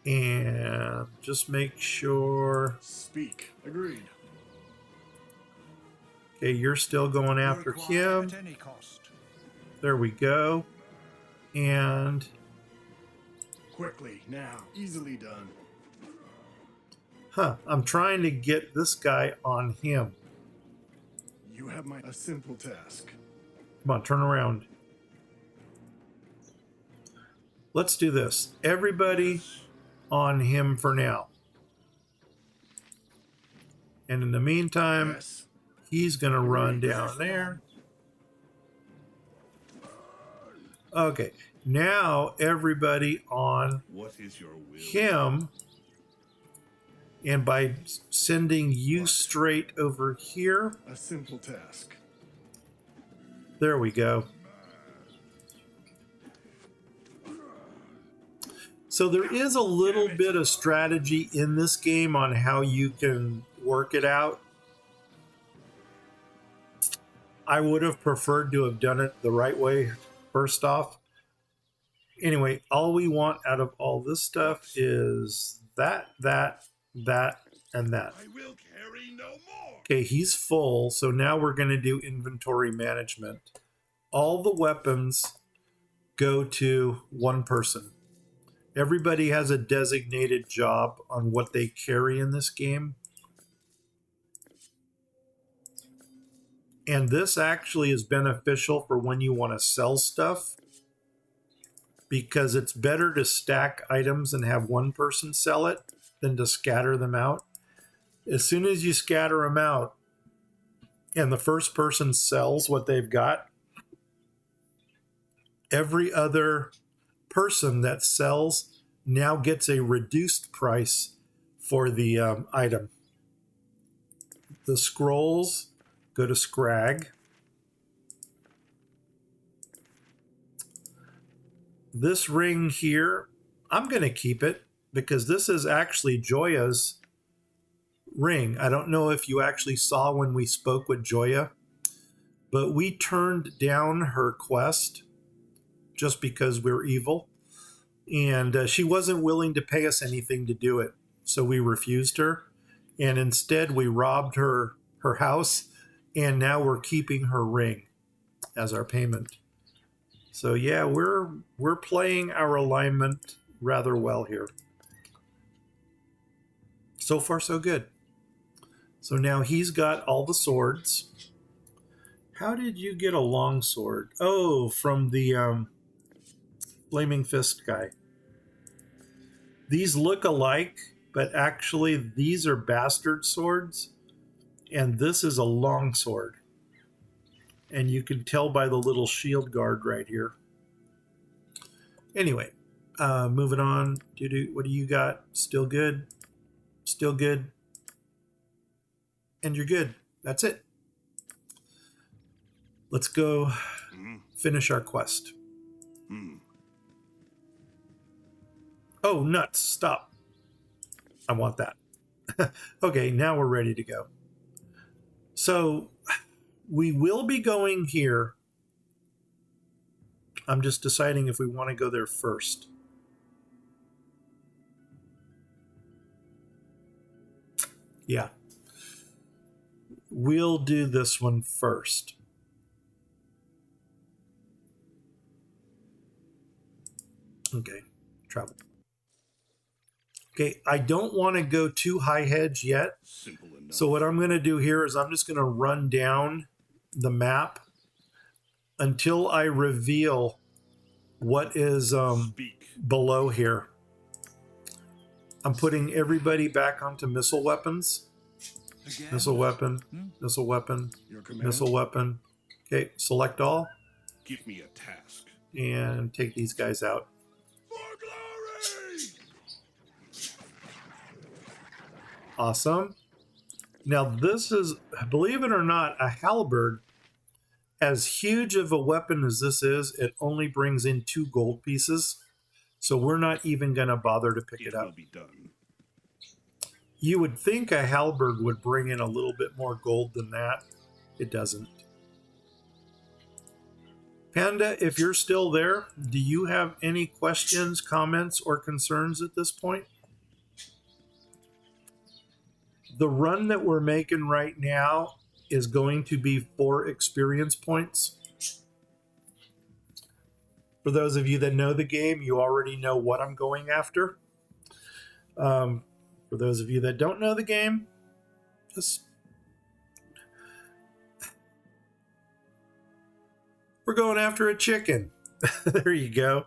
And just make sure. Speak. Agreed. Okay, you're still going after him. At any cost. There we go. And Quickly, now. Easily done. I'm trying to get this guy on him. You have a simple task. Come on, turn around. Let's do this. Everybody on him for now. And in the meantime, Yes. he's going to run down there. Okay, now everybody on What is your will? him. And by sending you straight over here, A simple task. there we go. So there is a little bit of strategy in this game on how you can work it out. I would have preferred to have done it the right way first off. Anyway, all we want out of all this stuff is that, and that. I will carry no more. Okay, he's full, so now we're going to do inventory management. All the weapons go to one person. Everybody has a designated job on what they carry in this game. And this actually is beneficial for when you want to sell stuff, because it's better to stack items and have one person sell it than to scatter them out. As soon as you scatter them out and the first person sells what they've got, every other person that sells now gets a reduced price for the item. The scrolls go to Scrag. This ring here, I'm going to keep it because this is actually Joya's ring. I don't know if you actually saw when we spoke with Joya, but we turned down her quest just because we're evil. And she wasn't willing to pay us anything to do it. So we refused her. And instead we robbed her house. And now we're keeping her ring as our payment. So yeah, we're playing our alignment rather well here. So far so good. So now he's got all the swords. How did you get a long sword? Oh, from the Flaming Fist guy. These look alike, but actually these are bastard swords, and this is a long sword. And you can tell by the little shield guard right here. Anyway, moving on. What do you got? Still good? Still good? And you're good. That's it. Let's go finish our quest. Oh, nuts. Stop. I want that. Okay, now we're ready to go. So we will be going here. I'm just deciding if we want to go there first. Yeah. We'll do this one first. Okay, travel. Okay, I don't want to go too high hedge yet. So what I'm going to do here is I'm just going to run down the map until I reveal what is below here. I'm putting everybody back onto missile weapons. Missile weapon, missile weapon, missile weapon. Okay, select all. Give me a task. And take these guys out. For glory! Awesome. Now this is, believe it or not, a halberd. As huge of a weapon as this is, it only brings in 2 gold pieces. So we're not even going to bother to pick it up. Will be done. You would think a halberd would bring in a little bit more gold than that. It doesn't. Panda, if you're still there, do you have any questions, comments, or concerns at this point? The run that we're making right now is going to be 4 experience points. For those of you that know the game, you already know what I'm going after. For those of you that don't know the game, we're going after a chicken. There you go.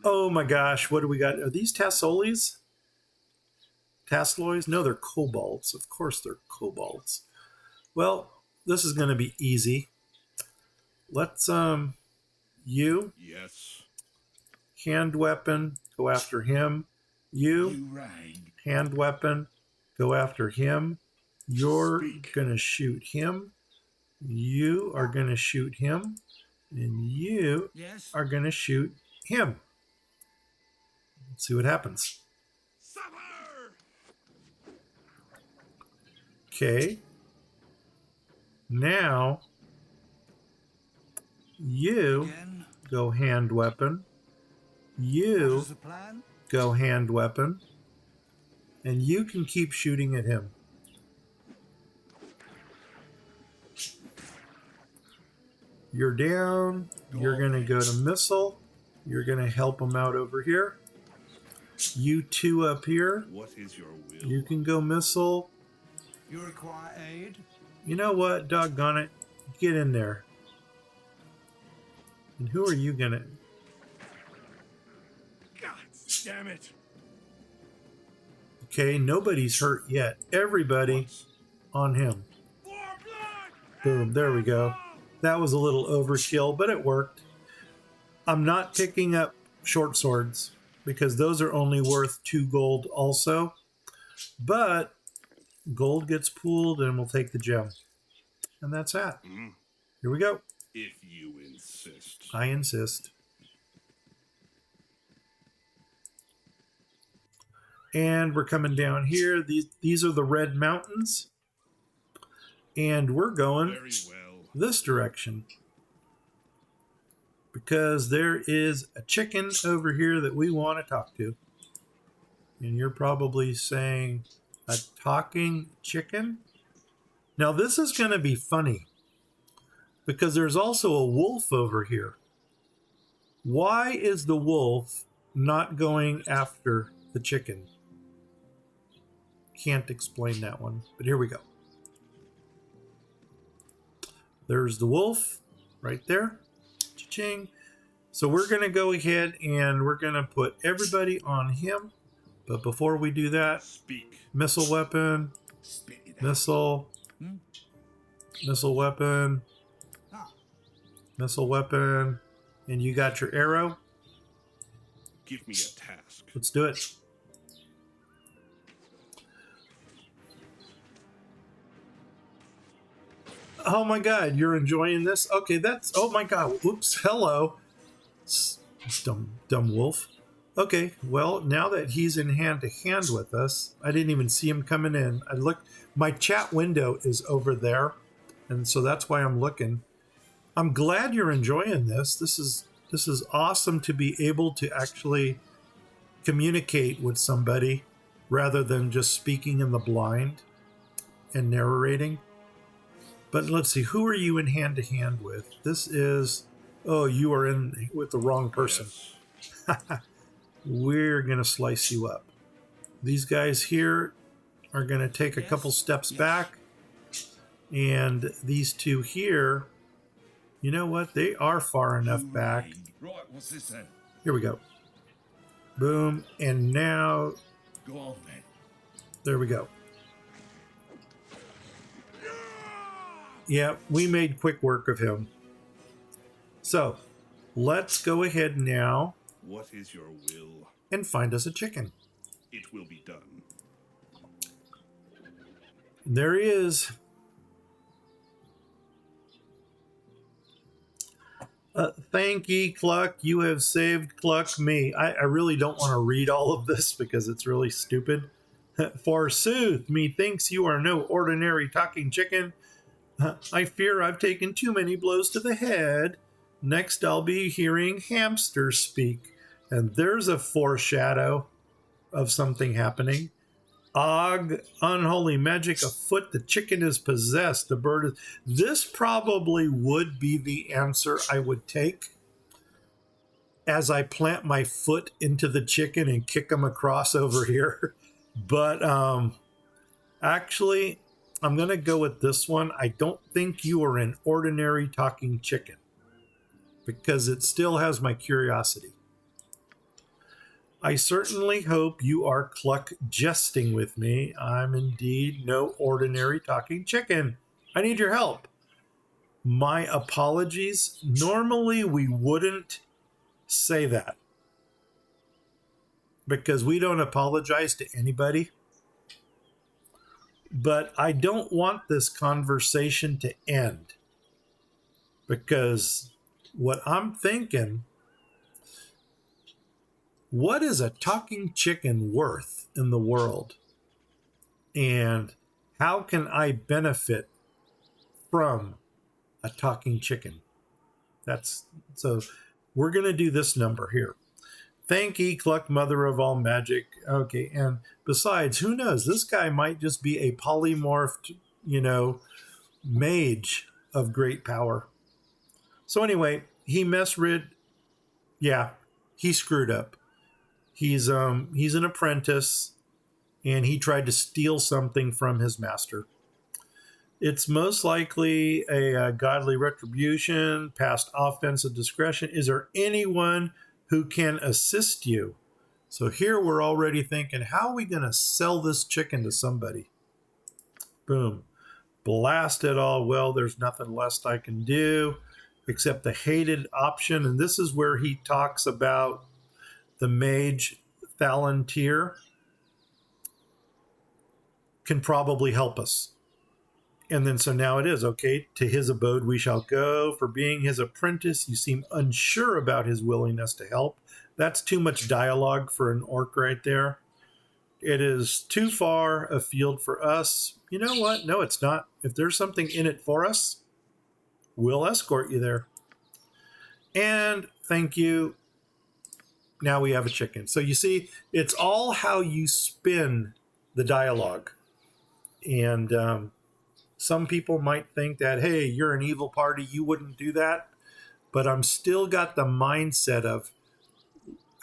Oh my gosh, what do we got? Are these Tassolis? Taslois? No, they're kobolds. Of course they're kobolds. Well, this is going to be easy. Let's, you. Yes. Hand weapon, go after him. You hand weapon, go after him. You're going to shoot him. You are going to shoot him. And you are going to shoot him. Let's see what happens. Okay. Now, you go hand weapon. You go hand weapon. And you can keep shooting at him. You're down. You're going to go to missile. You're going to help him out over here. You two up here. What is your will? You can go missile. You require aid? You know what? Doggone it. Get in there. And who are you going to... God damn it! Okay, nobody's hurt yet. Everybody on him. For blood! Boom, there we go. That was a little overkill, but it worked. I'm not picking up short swords because those are only worth 2 gold also. But gold gets pooled and we'll take the gem. And that's that. Here we go. If you insist. I insist. And we're coming down here. These are the red mountains. And we're going Very well. this direction. Because there is a chicken over here that we want to talk to. And you're probably saying, a talking chicken? Now this is going to be funny. Because there's also a wolf over here. Why is the wolf not going after the chicken? Can't explain that one, but here we go. There's the wolf right there. Cha-ching. So we're going to go ahead and we're going to put everybody on him. But before we do that, Speak. missile weapon, Spit it out. missile, missile weapon, missile weapon, and you got your arrow. Give me a task. Let's do it. Oh my god, you're enjoying this? Okay, that's... Oh my god, whoops, hello. Dumb wolf. Okay, well, now that he's in hand-to-hand with us, I didn't even see him coming in. I looked... My chat window is over there, and so that's why I'm looking. I'm glad you're enjoying this. This is awesome to be able to actually communicate with somebody rather than just speaking in the blind and narrating. But let's see, who are you in hand-to-hand with? This is... Oh, you are in with the wrong person. Yes. We're going to slice you up. These guys here are going to take a couple steps back. And these two here, you know what? They are far enough back. Right, what's this then? Here we go. Boom. And now, Go on then. there we go. Yeah, we made quick work of him. So, let's go ahead now What is your will? and find us a chicken. It will be done. There he is. Thank ye, Cluck. You have saved Cluck me. I really don't want to read all of this because it's really stupid. Forsooth, methinks you are no ordinary talking chicken. I fear I've taken too many blows to the head. Next I'll be hearing hamsters speak. And there's a foreshadow of something happening. Og, unholy magic afoot, the chicken is possessed, the bird is... This probably would be the answer I would take as I plant my foot into the chicken and kick him across over here. But actually, I'm going to go with this one. I don't think you are an ordinary talking chicken because it still has my curiosity. I certainly hope you are Cluck jesting with me. I'm indeed no ordinary talking chicken. I need your help. My apologies. Normally we wouldn't say that because we don't apologize to anybody. But I don't want this conversation to end because what I'm thinking, what is a talking chicken worth in the world? And how can I benefit from a talking chicken? So we're going to do this number here. Thank ye, Cluck, mother of all magic. Okay, and besides, who knows? This guy might just be a polymorphed, mage of great power. So anyway, he mess rid. Yeah, he screwed up. He's an apprentice, and he tried to steal something from his master. It's most likely a godly retribution, past offensive discretion. Is there anyone who can assist you? So here we're already thinking, how are we going to sell this chicken to somebody? Boom. Blast it all. Well, there's nothing less I can do except the hated option. And this is where he talks about the mage Thalantir can probably help us. And then so now it is, okay, to his abode we shall go. For being his apprentice, you seem unsure about his willingness to help. That's too much dialogue for an orc right there. It is too far afield for us. You know what? No, it's not. If there's something in it for us, we'll escort you there. And thank you. Now we have a chicken. So you see, it's all how you spin the dialogue. And some people might think that, hey, you're an evil party, you wouldn't do that. But I'm still got the mindset of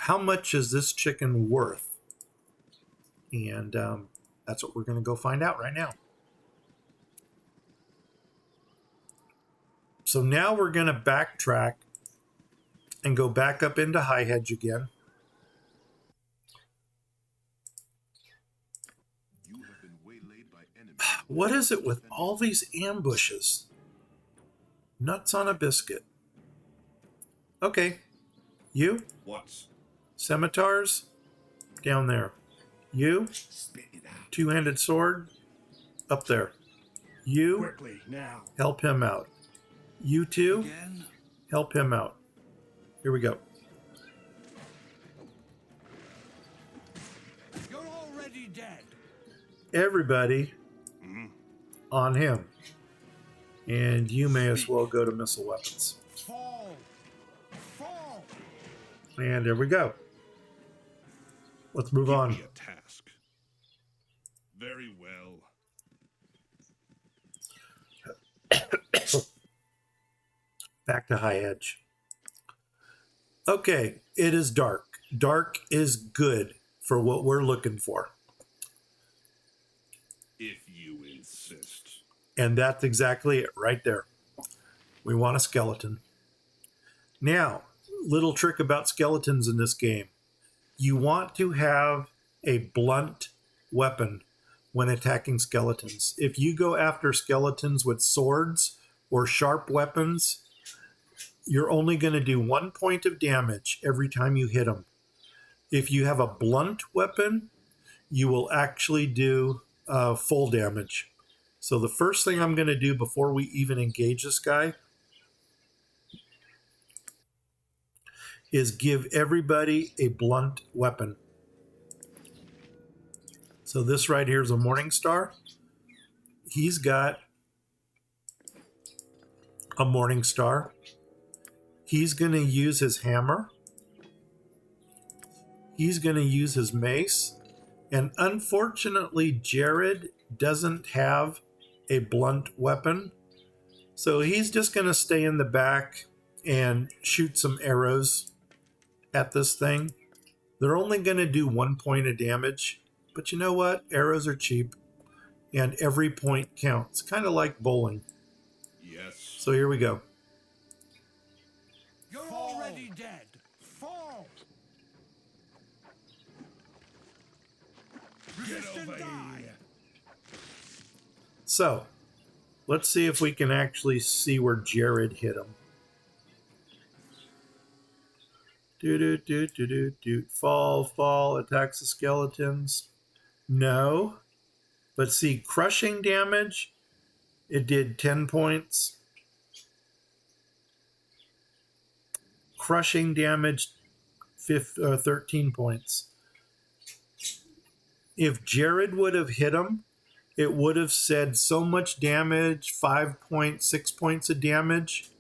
how much is this chicken worth? And that's what we're going to go find out right now. So now we're going to backtrack and go back up into High Hedge again. You have been waylaid by enemies. What is it with all these ambushes? Nuts on a biscuit. Okay. You? What? Scimitars? Down there. You? Spit it out. Two-handed sword? Up there. You? Quickly, now. Help him out. You two? Again? Help him out. Here we go. You're already dead. Everybody on him. And you may as well go to missile weapons. Fall. Fall. And there we go. Let's move on. Give me a task. Very well. Back to High Edge. Okay, it is dark. Dark is good for what we're looking for. If you insist. And that's exactly it right there. We want a skeleton. Now, little trick about skeletons in this game. You want to have a blunt weapon when attacking skeletons. If you go after skeletons with swords or sharp weapons, you're only going to do 1 point of damage every time you hit them. If you have a blunt weapon, you will actually do full damage. So the first thing I'm going to do before we even engage this guy is give everybody a blunt weapon. So this right here is a Morning Star. He's got a Morning Star. He's going to use his hammer. He's going to use his mace. And unfortunately, Jared doesn't have a blunt weapon. So he's just going to stay in the back and shoot some arrows at this thing. They're only going to do 1 point of damage. But you know what? Arrows are cheap. And every point counts. Kind of like bowling. Yes. So here we go. You're already dead. Fall. Resist and die. So, let's see if we can actually see where Jared hit him. Do. Fall, attacks the skeletons. No. But see, crushing damage, it did 10 points. Crushing damage, 13 points. If Jared would have hit him, it would have said so much damage, 5 points, 6 points of damage.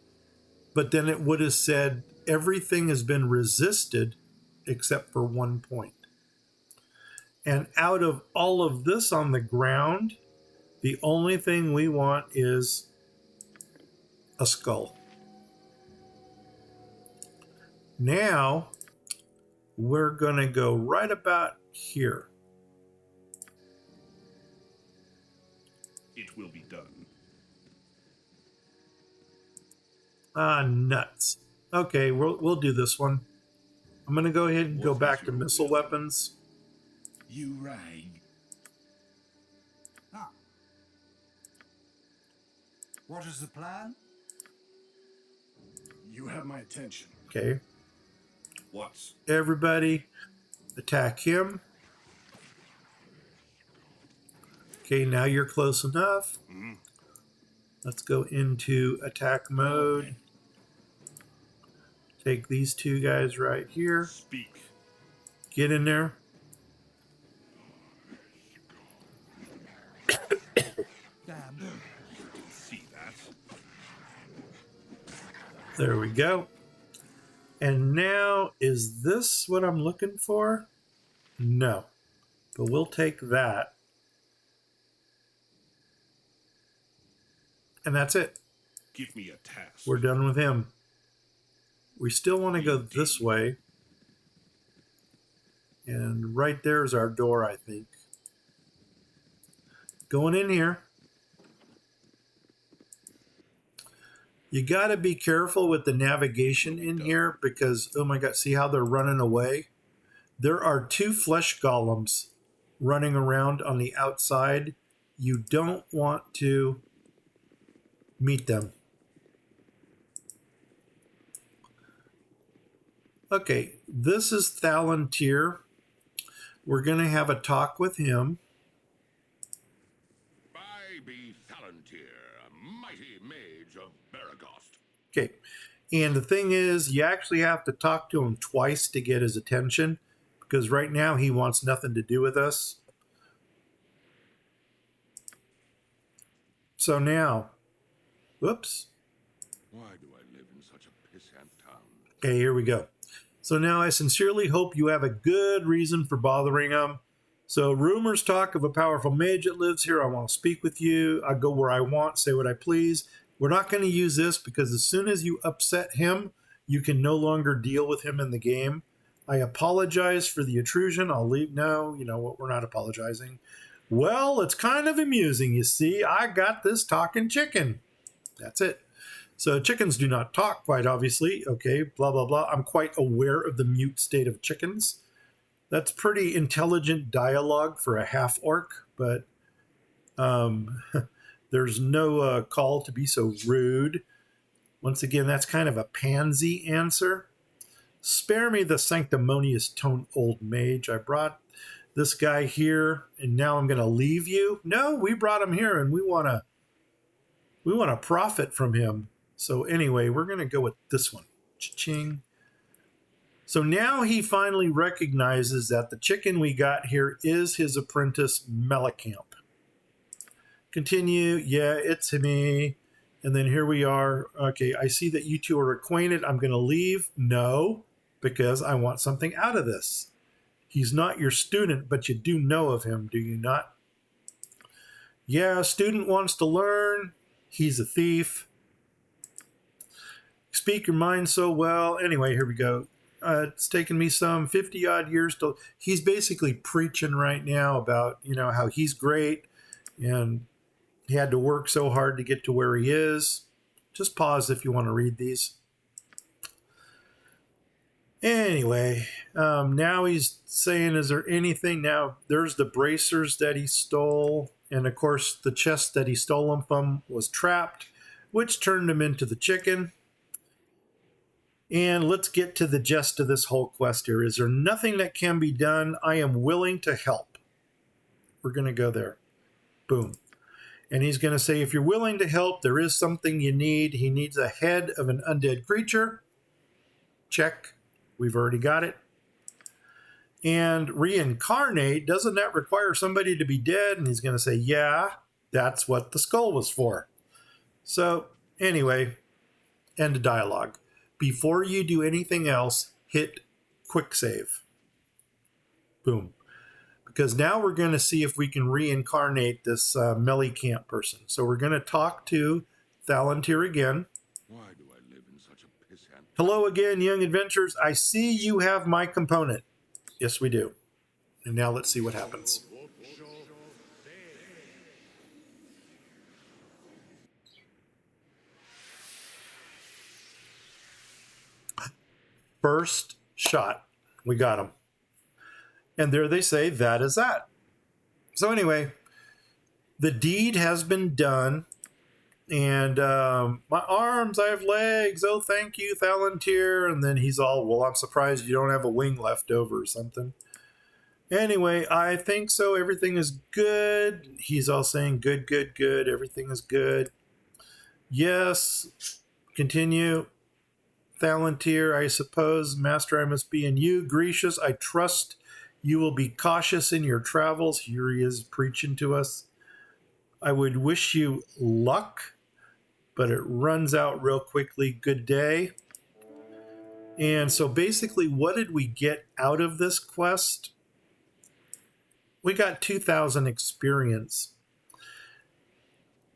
But then it would have said everything has been resisted except for 1 point. And out of all of this on the ground, the only thing we want is a skull. Now, we're going to go right about here. It will be done. Ah, nuts. Okay, we'll do this one. I'm going to go ahead and go What back is to your missile will? weapons. You rang. Ah. What is the plan? You have my attention. Okay, What's everybody attack him. Okay, now you're close enough. Let's go into attack mode. Take these two guys right here. speak? Get in there. Damn. See that? There we go. And now, is this what I'm looking for? No. But we'll take that. And that's it. Give me a task. We're done with him. We still want to go this way. And right there is our door, I think. Going in here. You got to be careful with the navigation in here because, oh my God, see how they're running away? There are 2 flesh golems running around on the outside. You don't want to meet them. Okay, this is Thalantir. We're going to have a talk with him. I be Thalantir, a mighty mage of Baragost. Okay, and the thing is, you actually have to talk to him twice to get his attention because right now he wants nothing to do with us. So now, whoops. Why do I live in such a pissant town? Okay, here we go. So now I sincerely hope you have a good reason for bothering him. So rumors talk of a powerful mage that lives here. I want to speak with you. I go where I want, say what I please. We're not going to use this because as soon as you upset him, you can no longer deal with him in the game. I apologize for the intrusion. I'll leave. No, you know what? We're not apologizing. Well, it's kind of amusing. You see, I got this talking chicken. That's it. So chickens do not talk, quite obviously. Okay, blah, blah, blah. I'm quite aware of the mute state of chickens. That's pretty intelligent dialogue for a half-orc, but there's no call to be so rude. Once again, that's kind of a pansy answer. Spare me the sanctimonious tone, old mage. I brought this guy here, and now I'm going to leave you. No, we brought him here, and we want to profit from him. So anyway, we're going to go with this one. Cha-ching. So now he finally recognizes that the chicken we got here is his apprentice, Melicamp. Continue. Yeah, it's me. And then here we are. Okay, I see that you two are acquainted. I'm going to leave. No, because I want something out of this. He's not your student, but you do know of him, do you not? Yeah, student wants to learn. He's a thief. Speak your mind so well. Anyway, here we go. It's taken me some 50 odd years to. He's basically preaching right now about, how he's great and he had to work so hard to get to where he is. Just pause if you want to read these. Anyway, now he's saying, is there anything? Now, there's the bracers that he stole. And of course, the chest that he stole them from was trapped, which turned him into the chicken. And let's get to the gist of this whole quest here. Is there nothing that can be done? I am willing to help. We're going to go there. Boom. And he's going to say, if you're willing to help, there is something you need. He needs a head of an undead creature. Check. We've already got it. And reincarnate, doesn't that require somebody to be dead? And he's going to say, yeah, that's what the skull was for. So anyway, end of dialogue. Before you do anything else, hit quick save. Boom. Because now we're going to see if we can reincarnate this Melicamp person. So we're going to talk to Thalantir again. Why do I live in such a pissant? Hello again, young adventurers. I see you have my component. Yes, we do. And now let's see what happens. First shot. We got him. And there they say, that is that. So anyway, the deed has been done. And my arms, I have legs. Oh, thank you, Thalantir. And then he's all, well, I'm surprised you don't have a wing left over or something. Anyway, I think so. Everything is good. He's all saying, good, good, good. Everything is good. Yes. Continue. Thalantir, I suppose. Master, I must be in you. Grecius, I trust you will be cautious in your travels. Here he is preaching to us. I would wish you luck, but it runs out real quickly. Good day. And so basically, what did we get out of this quest? We got 2,000 experience.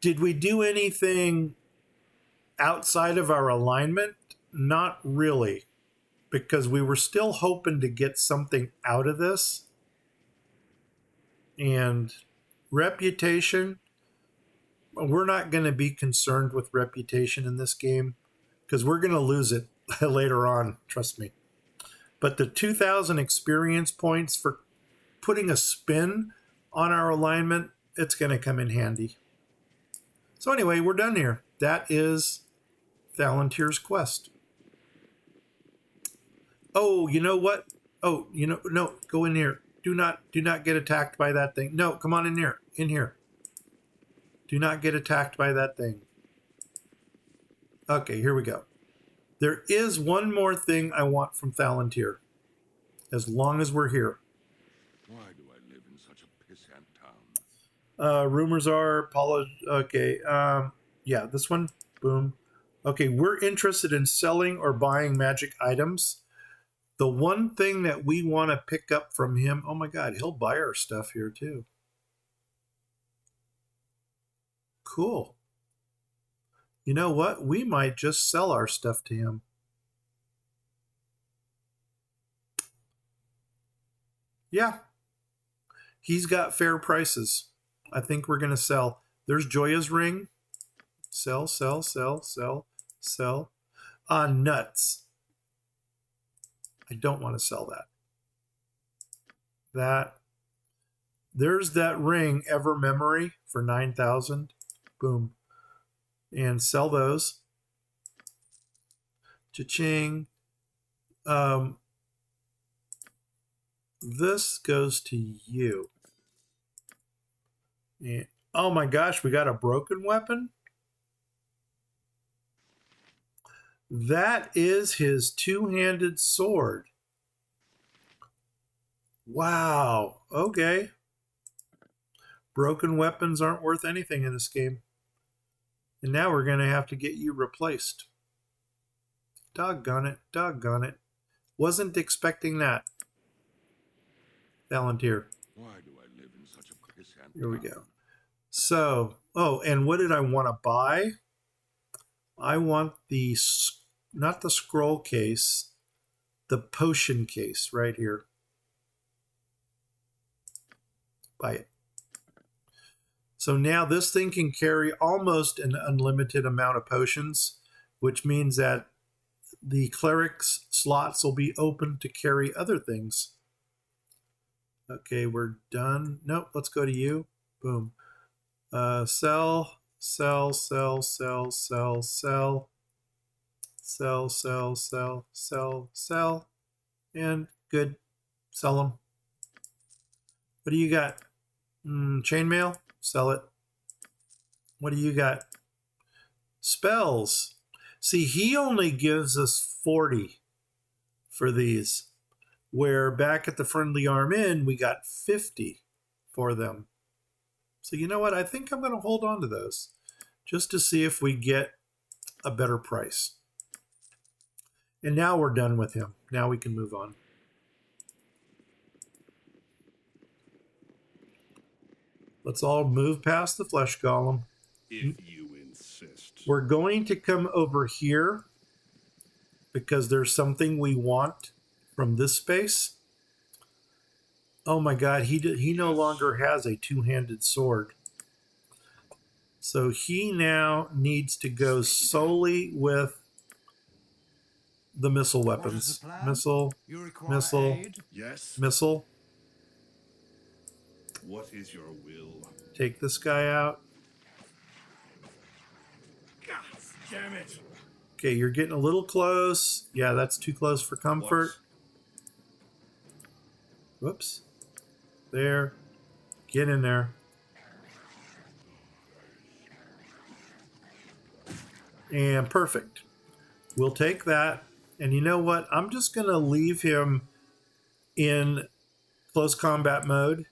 Did we do anything outside of our alignment? Not really, because we were still hoping to get something out of this. And reputation, we're not going to be concerned with reputation in this game because we're going to lose it later on, trust me. But the 2,000 experience points for putting a spin on our alignment, it's going to come in handy. So anyway, we're done here. That is Thalantir's quest. Oh, you know what? Oh, no, go in here. Do not get attacked by that thing. No, come on in here. In here. Do not get attacked by that thing. Okay, here we go. There is one more thing I want from Thalantir. As long as we're here. Why do I live in such a pissant town? Rumors are okay. Yeah, this one. Boom. Okay, we're interested in selling or buying magic items. The one thing that we want to pick up from him, oh my God, he'll buy our stuff here too. Cool. You know what? We might just sell our stuff to him. Yeah. He's got fair prices. I think we're going to sell. There's Joya's ring. Sell, sell, sell, sell, sell. Nuts. I don't want to sell that. There's that ring, Ever Memory, for 9,000. Boom. And sell those. Cha-ching. This goes to you. And, oh my gosh, we got a broken weapon? That is his two-handed sword. Wow. Okay. Broken weapons aren't worth anything in this game. And now we're going to have to get you replaced. Doggone it. Doggone it. Wasn't expecting that. Thalantir. Why do I live in such a pissant Here we town? go. So, oh, and what did I want to buy? I want the, not the scroll case, the potion case right here. Buy it. So now this thing can carry almost an unlimited amount of potions, which means that the cleric's slots will be open to carry other things. Okay, we're done. Nope, let's go to you. Boom. Sell, sell, sell, sell, sell, sell. Sell, sell, sell, sell, sell. And good. Sell them. What do you got? Chainmail? Sell it. What do you got? Spells. See, he only gives us 40 for these, where back at the Friendly Arm Inn, we got 50 for them. So you know what? I think I'm going to hold on to those just to see if we get a better price. And now we're done with him. Now we can move on. Let's all move past the flesh golem. If you insist. We're going to come over here because there's something we want from this space. Oh my god, he no longer has a two-handed sword. So he now needs to go solely with the missile What is weapons. the plan? Missile, You require missile, aid? Yes. missile. What is your will? Take this guy out. God damn it! Okay, you're getting a little close. Yeah, that's too close for comfort. Whoops. There. Get in there. And perfect. We'll take that. And you know what? I'm just going to leave him in close combat mode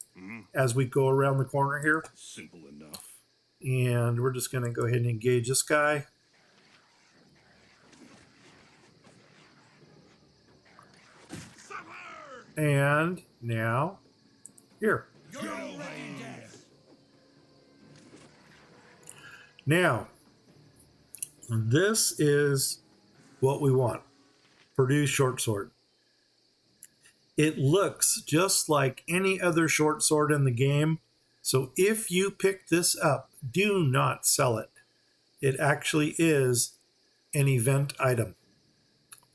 as we go around the corner here. Simple enough. And we're just going to go ahead and engage this guy. And now, here. You're already dead. Now, this is what we want. Produce short sword. It looks just like any other short sword in the game. So if you pick this up, do not sell it. It actually is an event item.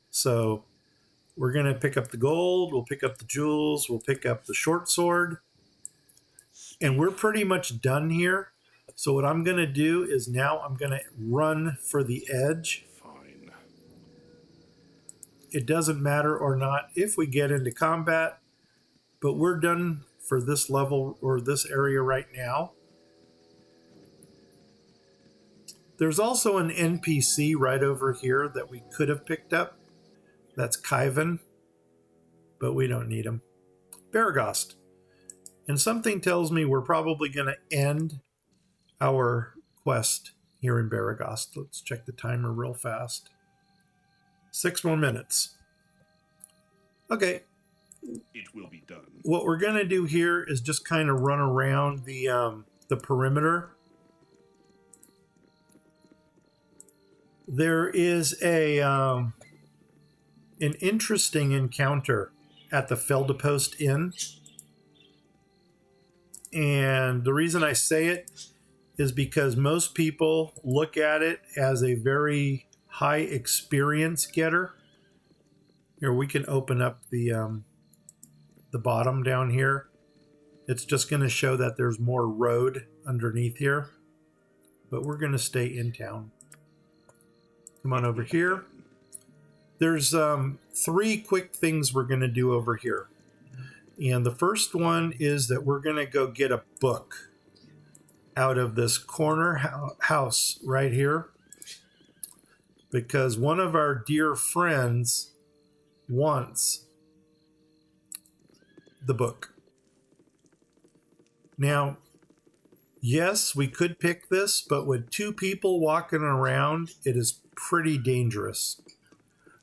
So we're going to pick up the gold, we'll pick up the jewels, we'll pick up the short sword. And we're pretty much done here. So what I'm going to do is now I'm going to run for the edge. Fine. It doesn't matter or not if we get into combat, but we're done for this level or this area right now. There's also an NPC right over here that we could have picked up. That's Kyvan, but we don't need him. Baragost. And something tells me we're probably going to end our quest here in Baragost. Let's check the timer real fast. 6 more minutes. Okay. It will be done. What we're going to do here is just kind of run around the perimeter. There is an interesting encounter at the Feldepost Inn. And the reason I say it is because most people look at it as a very high experience getter. Here, we can open up the bottom down here. It's just going to show that there's more road underneath here. But we're going to stay in town. Come on over here. There's 3 quick things we're going to do over here. And the first one is that we're going to go get a book out of this corner house right here. Because one of our dear friends wants the book. Now, yes, we could pick this, but with 2 people walking around, it is pretty dangerous.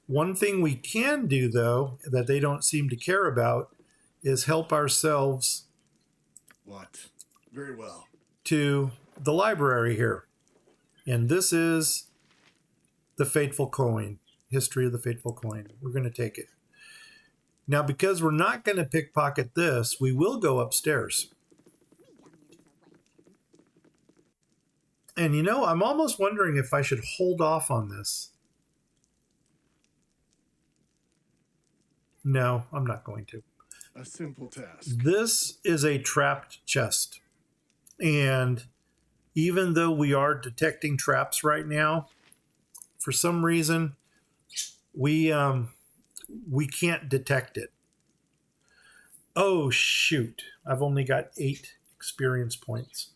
One thing we can do, though, that they don't seem to care about, is help ourselves. What? Very well. To the library here. And this is the Fateful Coin. History of the Fateful Coin. We're going to take it. Now, because we're not going to pickpocket this, we will go upstairs. And you know, I'm almost wondering if I should hold off on this. No, I'm not going to. A simple task. This is a trapped chest. And even though we are detecting traps right now, for some reason, we can't detect it. Oh, shoot. I've only got 8 experience points.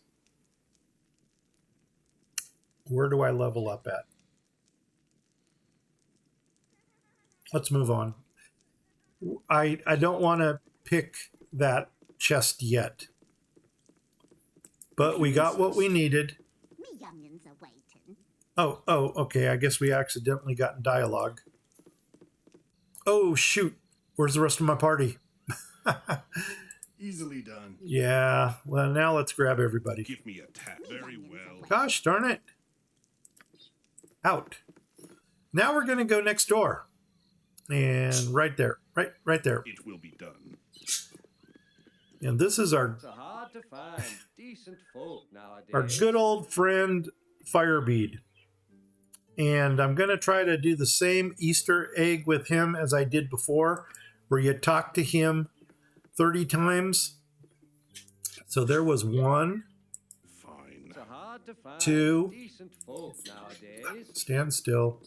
Where do I level up at? Let's move on. I don't want to pick that chest yet. But we got what we needed. Me youngins are waiting. Oh, okay. I guess we accidentally got in dialogue. Oh, shoot. Where's the rest of my party? Easily done. Yeah. Well, now let's grab everybody. Give me a tap. Very well. Gosh darn it. Out. Now we're going to go next door. And right there. Right there. It will be done. And this is our It's hard to find decent folk nowadays. our good old friend Firebead. And I'm going to try to do the same Easter egg with him as I did before, where you talk to him 30 times. So there was 1, Fine. It's hard to find 2, decent folk nowadays. stand still.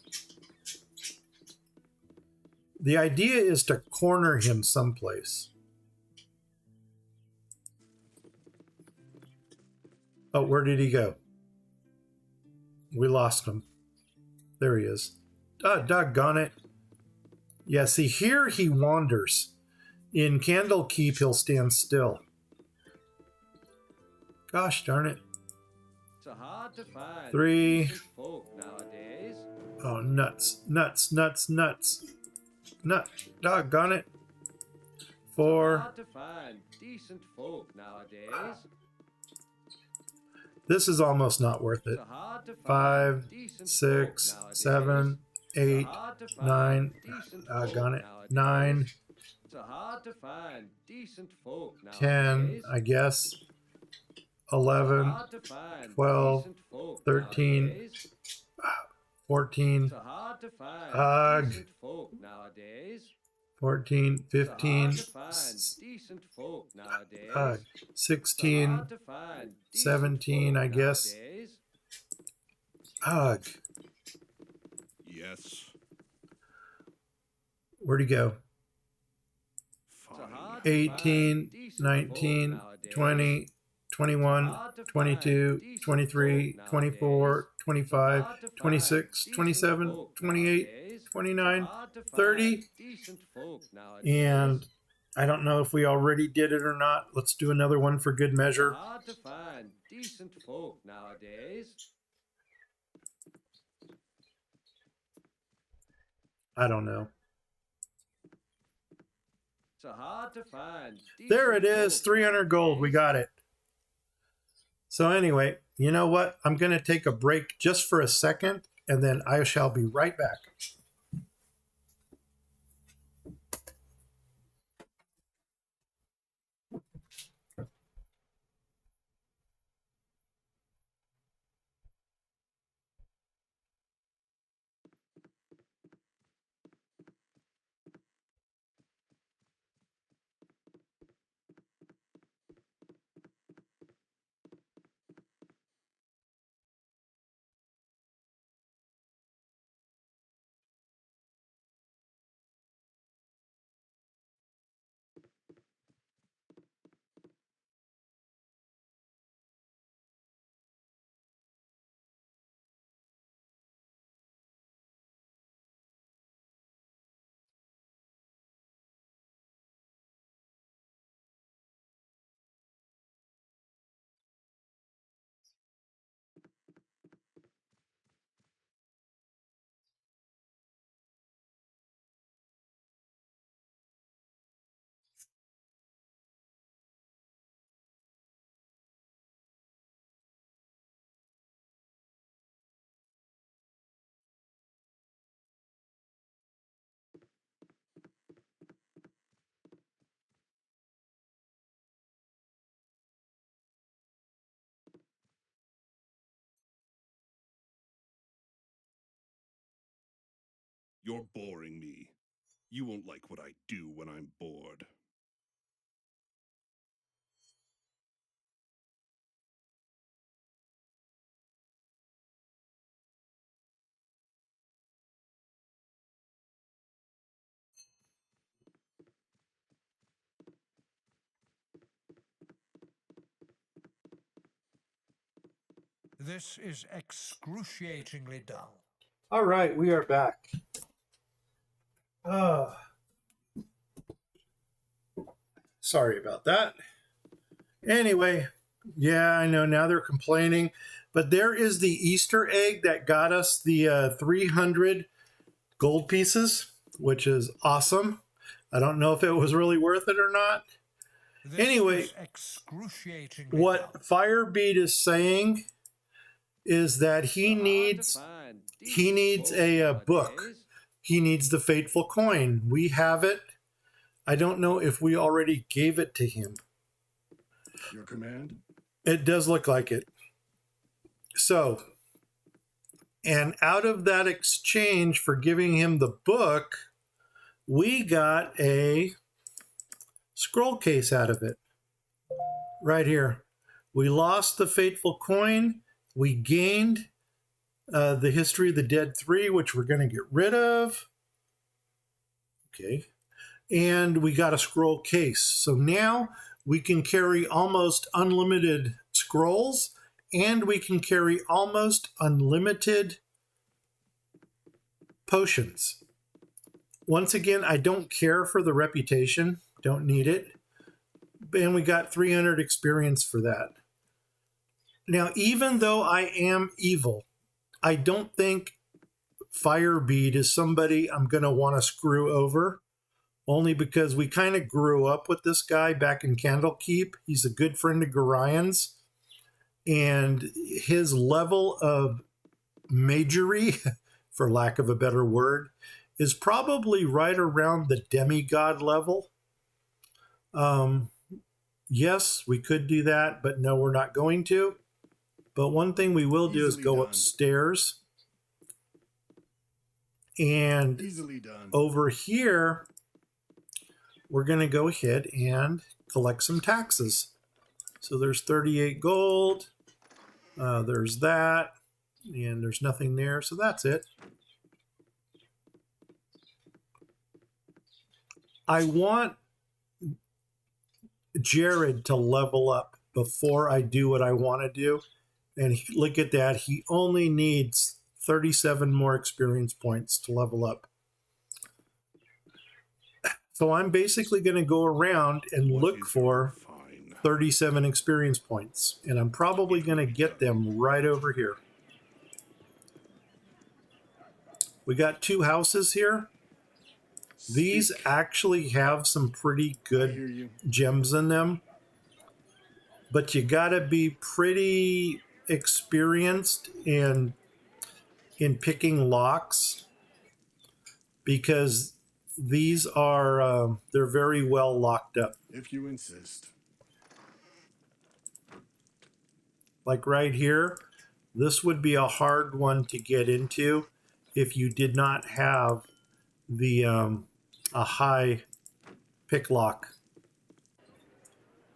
The idea is to corner him someplace. Oh, where did he go? We lost him. There he is. Doggone it. Yeah, see, here he wanders. In Candlekeep, he'll stand still. Gosh darn it. It's hard to find 3. decent folk nowadays. Oh, nuts. Nut. Doggone it. 4. Hard to find decent folk nowadays. This is almost not worth it. It's hard to find 5, decent 6, folk nowadays. 7, 8, It's hard to find 9. decent Doggone folk it. nowadays. 9, It's hard to find decent folk 10, nowadays. I guess. It's 11, hard to find 12, decent folk 13, nowadays. 14, It's hard to find Ugh. decent folk nowadays. 14, It's 15, hard to find decent folk nowadays. It's 16, hard to find decent 17, folk I guess. nowadays. Ugh. Yes. Where'd he go? It's Fine. hard to 18, find decent 19, folk nowadays. 20, 21, It's hard to 22, find decent 23, folk 24, nowadays. 25, Hard to find 26, decent 27, folk 28, nowadays. 29, Hard to find 30. decent folk nowadays. And I don't know if we already did it or not. Let's do another one for good measure. Hard to find decent folk nowadays. I don't know. It's hard to find There it decent is, folk 300 gold. We nowadays. got it. So anyway, you know what? I'm going to take a break just for a second, and then I shall be right back. You're boring me. You won't like what I do when I'm bored. This is excruciatingly dull. All right, we are back. Sorry about that. Anyway, yeah, I know now they're complaining, but there is the Easter egg that got us the 300 gold pieces, which is awesome. I don't know if it was really worth it or not. This Anyway, is excruciatingly what dull. Firebead is saying is that he needs a book. He needs the Fateful Coin. We have it. I don't know if we already gave it to him. Your command? It does look like it. So, and out of that exchange for giving him the book, we got a scroll case out of it. Right here. We lost the fateful coin. We gained the History of the Dead 3, which we're going to get rid of. Okay. And we got a scroll case. So now we can carry almost unlimited scrolls, and we can carry almost unlimited potions. Once again, I don't care for the reputation. Don't need it. And we got 300 experience for that. Now, even though I am evil, I don't think Firebead is somebody I'm going to want to screw over, only because we kind of grew up with this guy back in Candlekeep. He's a good friend of Gorian's, and his level of magery, for lack of a better word, is probably right around the demigod level. Yes, we could do that, but no, we're not going to. But one thing we will do is go upstairs. And over here, we're going to go ahead and collect some taxes. So there's 38 gold. There's that. And there's nothing there. So that's it. I want Jared to level up before I do what I want to do. And look at that. He only needs 37 more experience points to level up. So I'm basically going to go around and look for 37 experience points. And I'm probably going to get them right over here. We got 2 houses here. These actually have some pretty good gems in them. But you got to be pretty experienced in picking locks, because these are they're very well locked up. If you insist. Like right here, this would be a hard one to get into if you did not have the a high pick lock.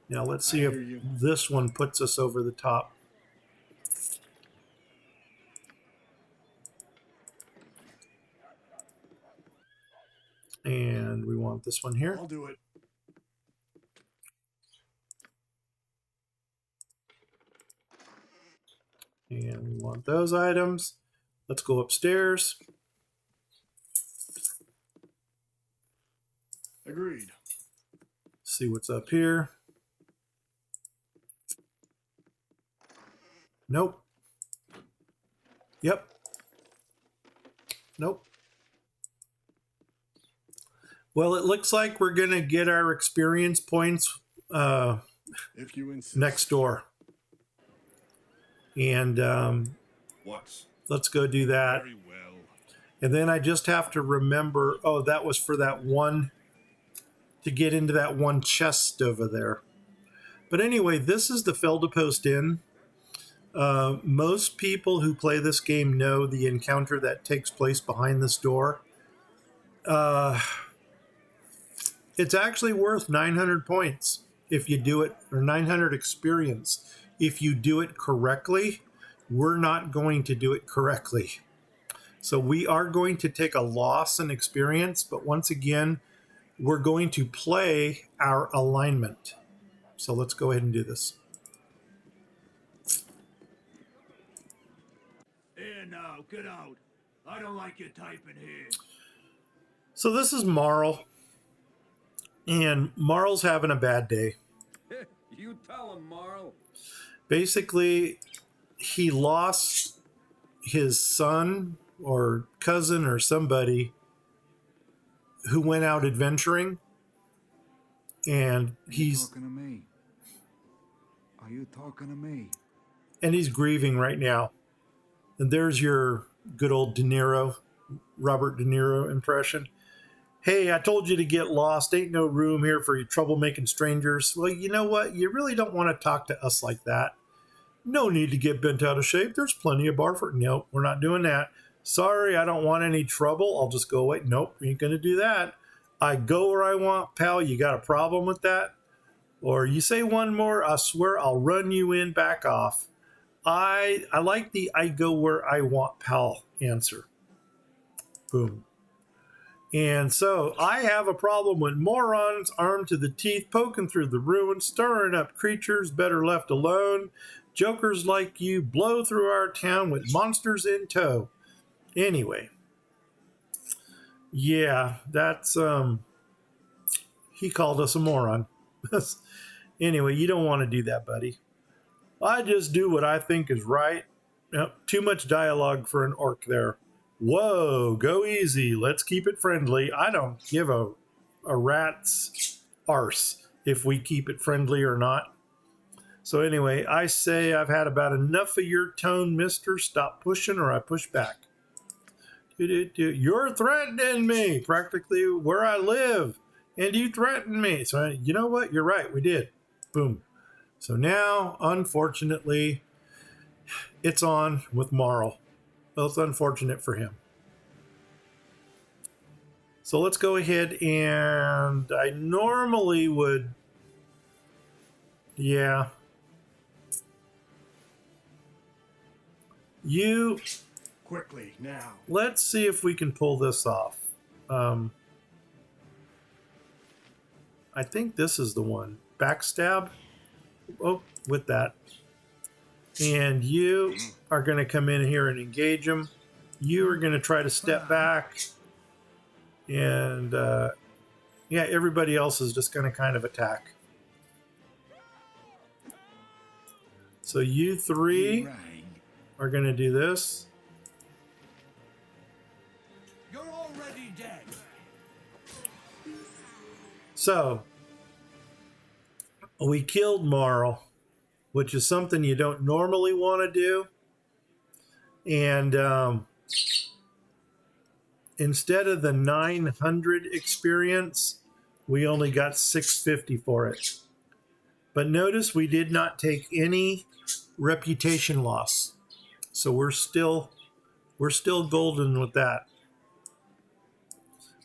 Now let's see if this one puts us over the top. And we want this one here. I'll do it. And we want those items. Let's go upstairs. Agreed. See what's up here. Nope. Yep. Nope. Well, it looks like we're going to get our experience points if you insist. next door. And let's go do that. Very well. And then I just have to remember, oh, that was for that one, to get into that one chest over there. But anyway, this is the Feldepost Inn. Most people who play this game know the encounter that takes place behind this door. It's actually worth 900 points if you do it, or 900 experience if you do it correctly. We're not going to do it correctly. So we are going to take a loss in experience, but once again, we're going to play our alignment. So let's go ahead and do this. Here now, get out. I don't like you typing here. So this is Marl. And Marl's having a bad day. You tell him, Marl. Basically, he lost his son or cousin or somebody who went out adventuring. And he's talking to me. Are you talking to me? And he's grieving right now. And there's your good old De Niro, Robert De Niro impression. Hey, I told you to get lost. Ain't no room here for you troublemaking strangers. Well, you know what? You really don't want to talk to us like that. No need to get bent out of shape. There's plenty of bar for... Nope, we're not doing that. Sorry, I don't want any trouble. I'll just go away. Nope, ain't going to do that. I go where I want, pal. You got a problem with that? Or you say one more, I swear I'll run you in, back off. I like the I go where I want, pal answer. Boom. And so I have a problem with morons armed to the teeth poking through the ruins, stirring up creatures better left alone. Jokers like you blow through our town with monsters in tow. Anyway. Yeah, that's he called us a moron. Anyway, you don't want to do that, buddy. I just do what I think is right. Yep, too much dialogue for an orc there. Whoa, go easy. Let's keep it friendly. I don't give a rat's arse if we keep it friendly or not. So anyway, I say I've had about enough of your tone, mister. Stop pushing or I push back. You're threatening me practically where I live. And you threatened me. So you know what? You're right. We did. Boom. So now, unfortunately, it's on with Marl. Well, it's unfortunate for him. So let's go ahead and I normally would, yeah. You, Quickly, now. let's see if we can pull this off. I think this is the one. Backstab. Oh, with that. And you are going to come in here and engage him. You are going to try to step back. And, yeah, everybody else is just going to kind of attack. So you three are going to do this. You're already dead. So, we killed Marl, which is something you don't normally want to do. And instead of the 900 experience, we only got 650 for it. But notice we did not take any reputation loss. So we're still golden with that.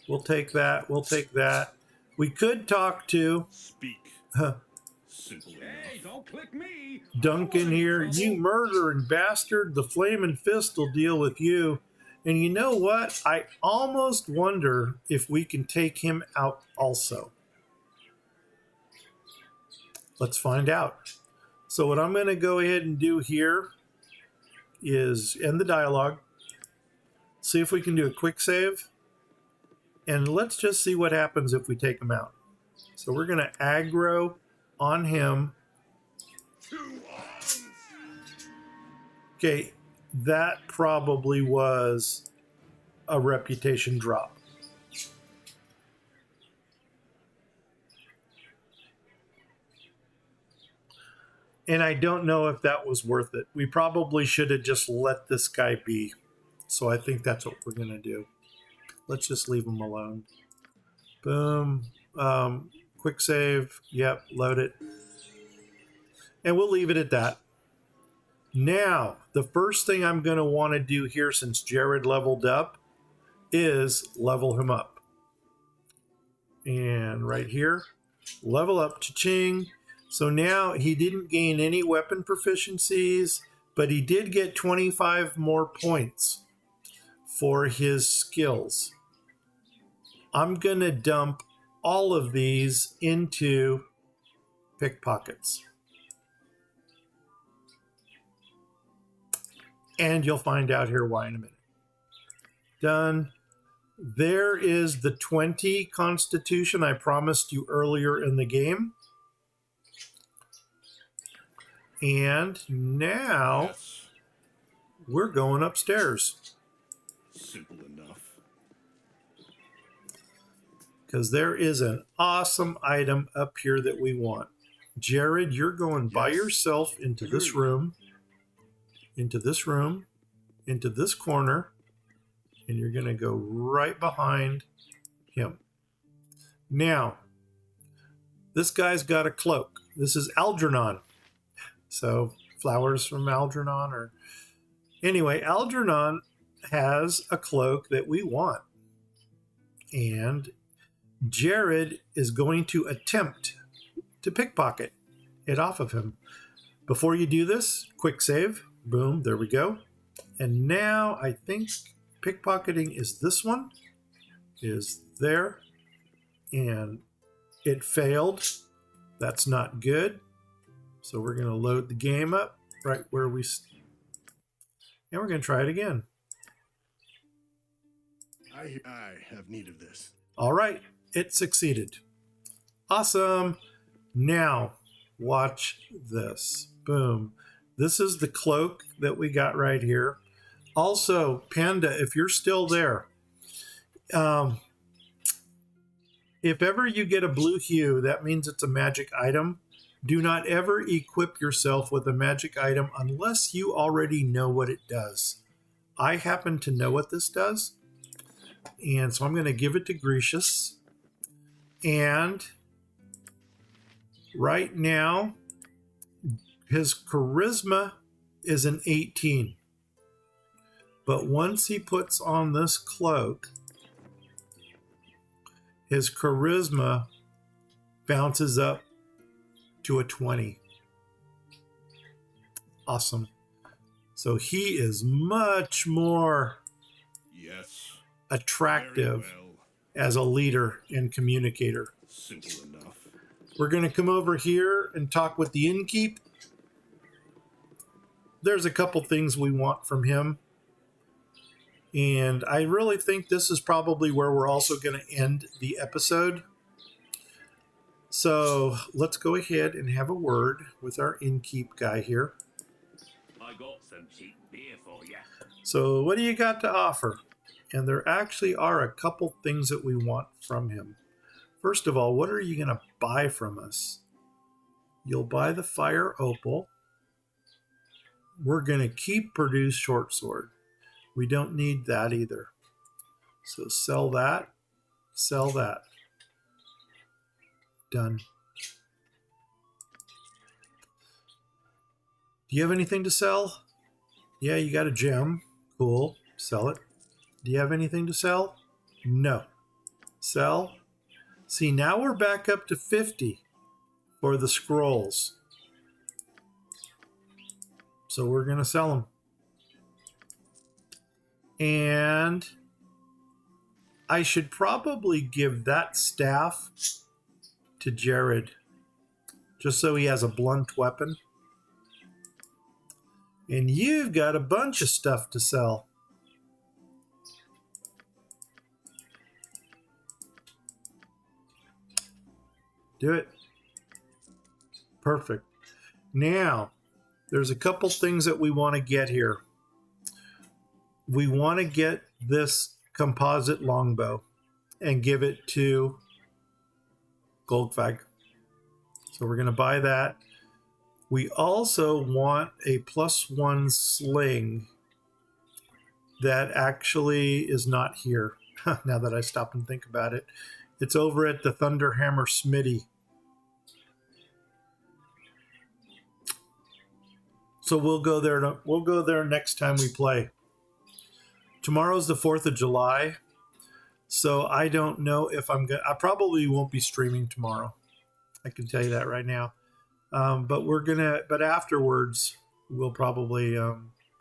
We'll take that. We'll take that. We could talk to Speak. Simple enough. Hey, don't click me. Duncan here. You murdering bastard. The flaming fist will deal with you. And you know what? I almost wonder if we can take him out also. Let's find out. So what I'm going to go ahead and do here is end the dialogue. See if we can do a quick save. And let's just see what happens if we take him out. So we're going to aggro on him. Okay, that probably was a reputation drop. And I don't know if that was worth it. We probably should have just let this guy be. So I think that's what we're going to do. Let's just leave him alone. Boom. Quick save. Yep, load it. And we'll leave it at that. Now, the first thing I'm going to want to do here, since Jared leveled up, is level him up. And right here, level up, cha-ching. So now he didn't gain any weapon proficiencies, but he did get 25 more points for his skills. I'm going to dump all of these into pickpockets. And you'll find out here why in a minute. Done. There is the 20 Constitution I promised you earlier in the game. And now Yes. we're going upstairs. Simple enough. Because there is an awesome item up here that we want. Jared, you're going by yourself into this room, into this room, into this corner, and you're going to go right behind him. Now, this guy's got a cloak. This is Algernon. So, flowers from Algernon, or anyway, Algernon has a cloak that we want. And Jared is going to attempt to pickpocket it off of him. Before you do this, quick save. Boom, there we go. And now I think pickpocketing is this one. Is there. And it failed. That's not good. So we're going to load the game up right where we... And we're going to try it again. I have need of this. All right, it succeeded. Awesome. Now, watch this. Boom. This is the cloak that we got right here. Also, Panda, if you're still there, if ever you get a blue hue, that means it's a magic item. Do not ever equip yourself with a magic item unless you already know what it does. I happen to know what this does. And so I'm going to give it to Gracious. And right now, his charisma is an 18. But once he puts on this cloak, his charisma bounces up to a 20. Awesome. So he is much more attractive as a leader and communicator. Simple enough. We're going to come over here and talk with the innkeep. There's a couple things we want from him. And I really think this is probably where we're also going to end the episode. So let's go ahead and have a word with our innkeep guy here. I got some cheap beer for you. So what do you got to offer? And there actually are a couple things that we want from him. First of all, what are you going to buy from us? You'll buy the fire opal. We're going to keep produce short sword. We don't need that either. So sell that. Sell that. Done. Do you have anything to sell? Yeah, you got a gem. Cool. Sell it. Do you have anything to sell? No. Sell. See, now we're back up to 50 for the scrolls. So we're going to sell them. And I should probably give that staff to Jared, just so he has a blunt weapon. And you've got a bunch of stuff to sell. Do it. Perfect. Now, there's a couple things that we want to get here. We want to get this composite longbow and give it to Goldfag. So we're going to buy that. We also want a +1 sling that actually is not here. Now that I stop and think about it. It's over at the Thunderhammer Smithy. So we'll go there next time we play. Tomorrow's the 4th of July. So I don't know if I probably won't be streaming tomorrow. I can tell you that right now. But afterwards we'll probably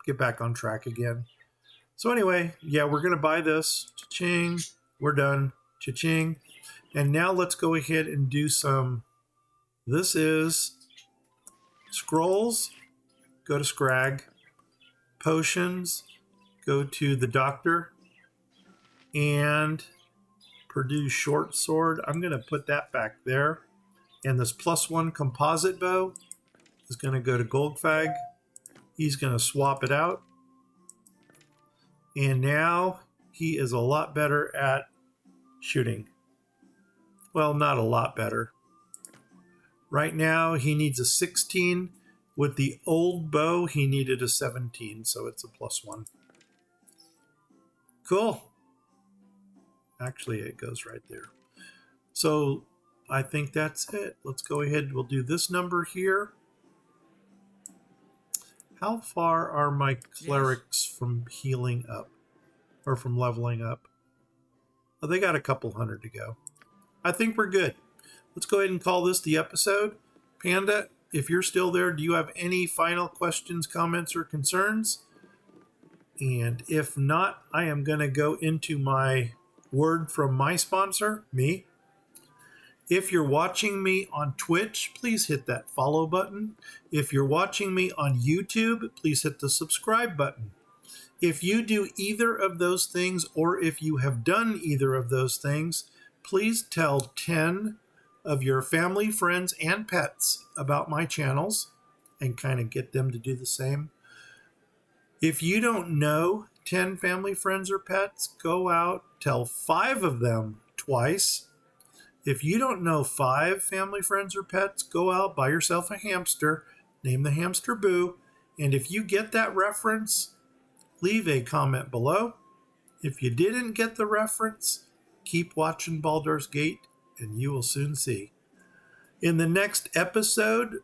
get back on track again. So anyway, yeah, we're going to buy this. Cha-ching. We're done. Cha-ching. And now let's go ahead and do some. This is scrolls. Go to Scrag. Potions. Go to the doctor. And produce short sword. I'm going to put that back there. And this +1 composite bow is going to go to Goldfag. He's going to swap it out. And now he is a lot better at shooting. Well, not a lot better. Right now he needs a 16. With the old bow, he needed a 17, so it's a +1. Cool. Actually, it goes right there. So I think that's it. Let's go ahead. We'll do this number here. How far are my clerics from healing up or from leveling up? Oh, they got a couple hundred to go. I think we're good. Let's go ahead and call this the episode. Panda, if you're still there, do you have any final questions, comments, or concerns? And if not, I am going to go into my word from my sponsor, me. If you're watching me on Twitch, please hit that follow button. If you're watching me on YouTube, please hit the subscribe button. If you do either of those things, or if you have done either of those things, please tell 10 of your family, friends, and pets about my channels and kind of get them to do the same. If you don't know 10 family, friends, or pets, go out, tell 5 of them twice. If you don't know 5 family, friends, or pets, go out, buy yourself a hamster, name the hamster Boo, and if you get that reference, leave a comment below. If you didn't get the reference, keep watching Baldur's Gate, and you will soon see. In the next episode,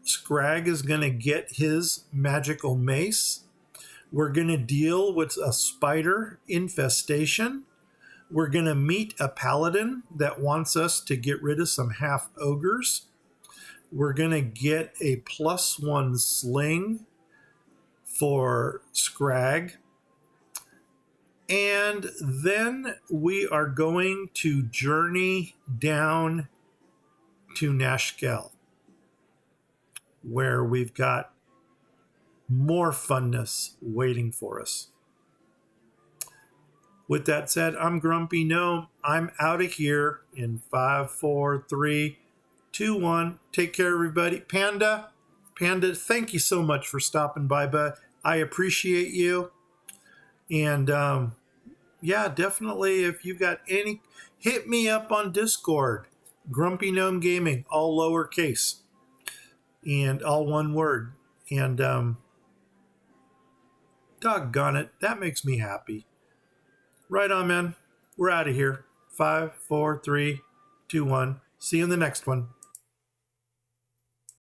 Scrag is going to get his magical mace. We're going to deal with a spider infestation. We're going to meet a paladin that wants us to get rid of some half ogres. We're going to get a +1 sling for Scrag. And then we are going to journey down to Nashkel, where we've got more funness waiting for us. With that said, I'm Grumpy Gnome. I'm out of here in 5, 4, 3, 2, 1. Take care, everybody. Panda, thank you so much for stopping by, bud. I appreciate you. And yeah, definitely, if you've got any, hit me up on Discord. Grumpy Gnome Gaming, all lowercase and all one word. And doggone it, that makes me happy. Right on, man. We're out of here. 5, 4, 3, 2, 1. See you in the next one.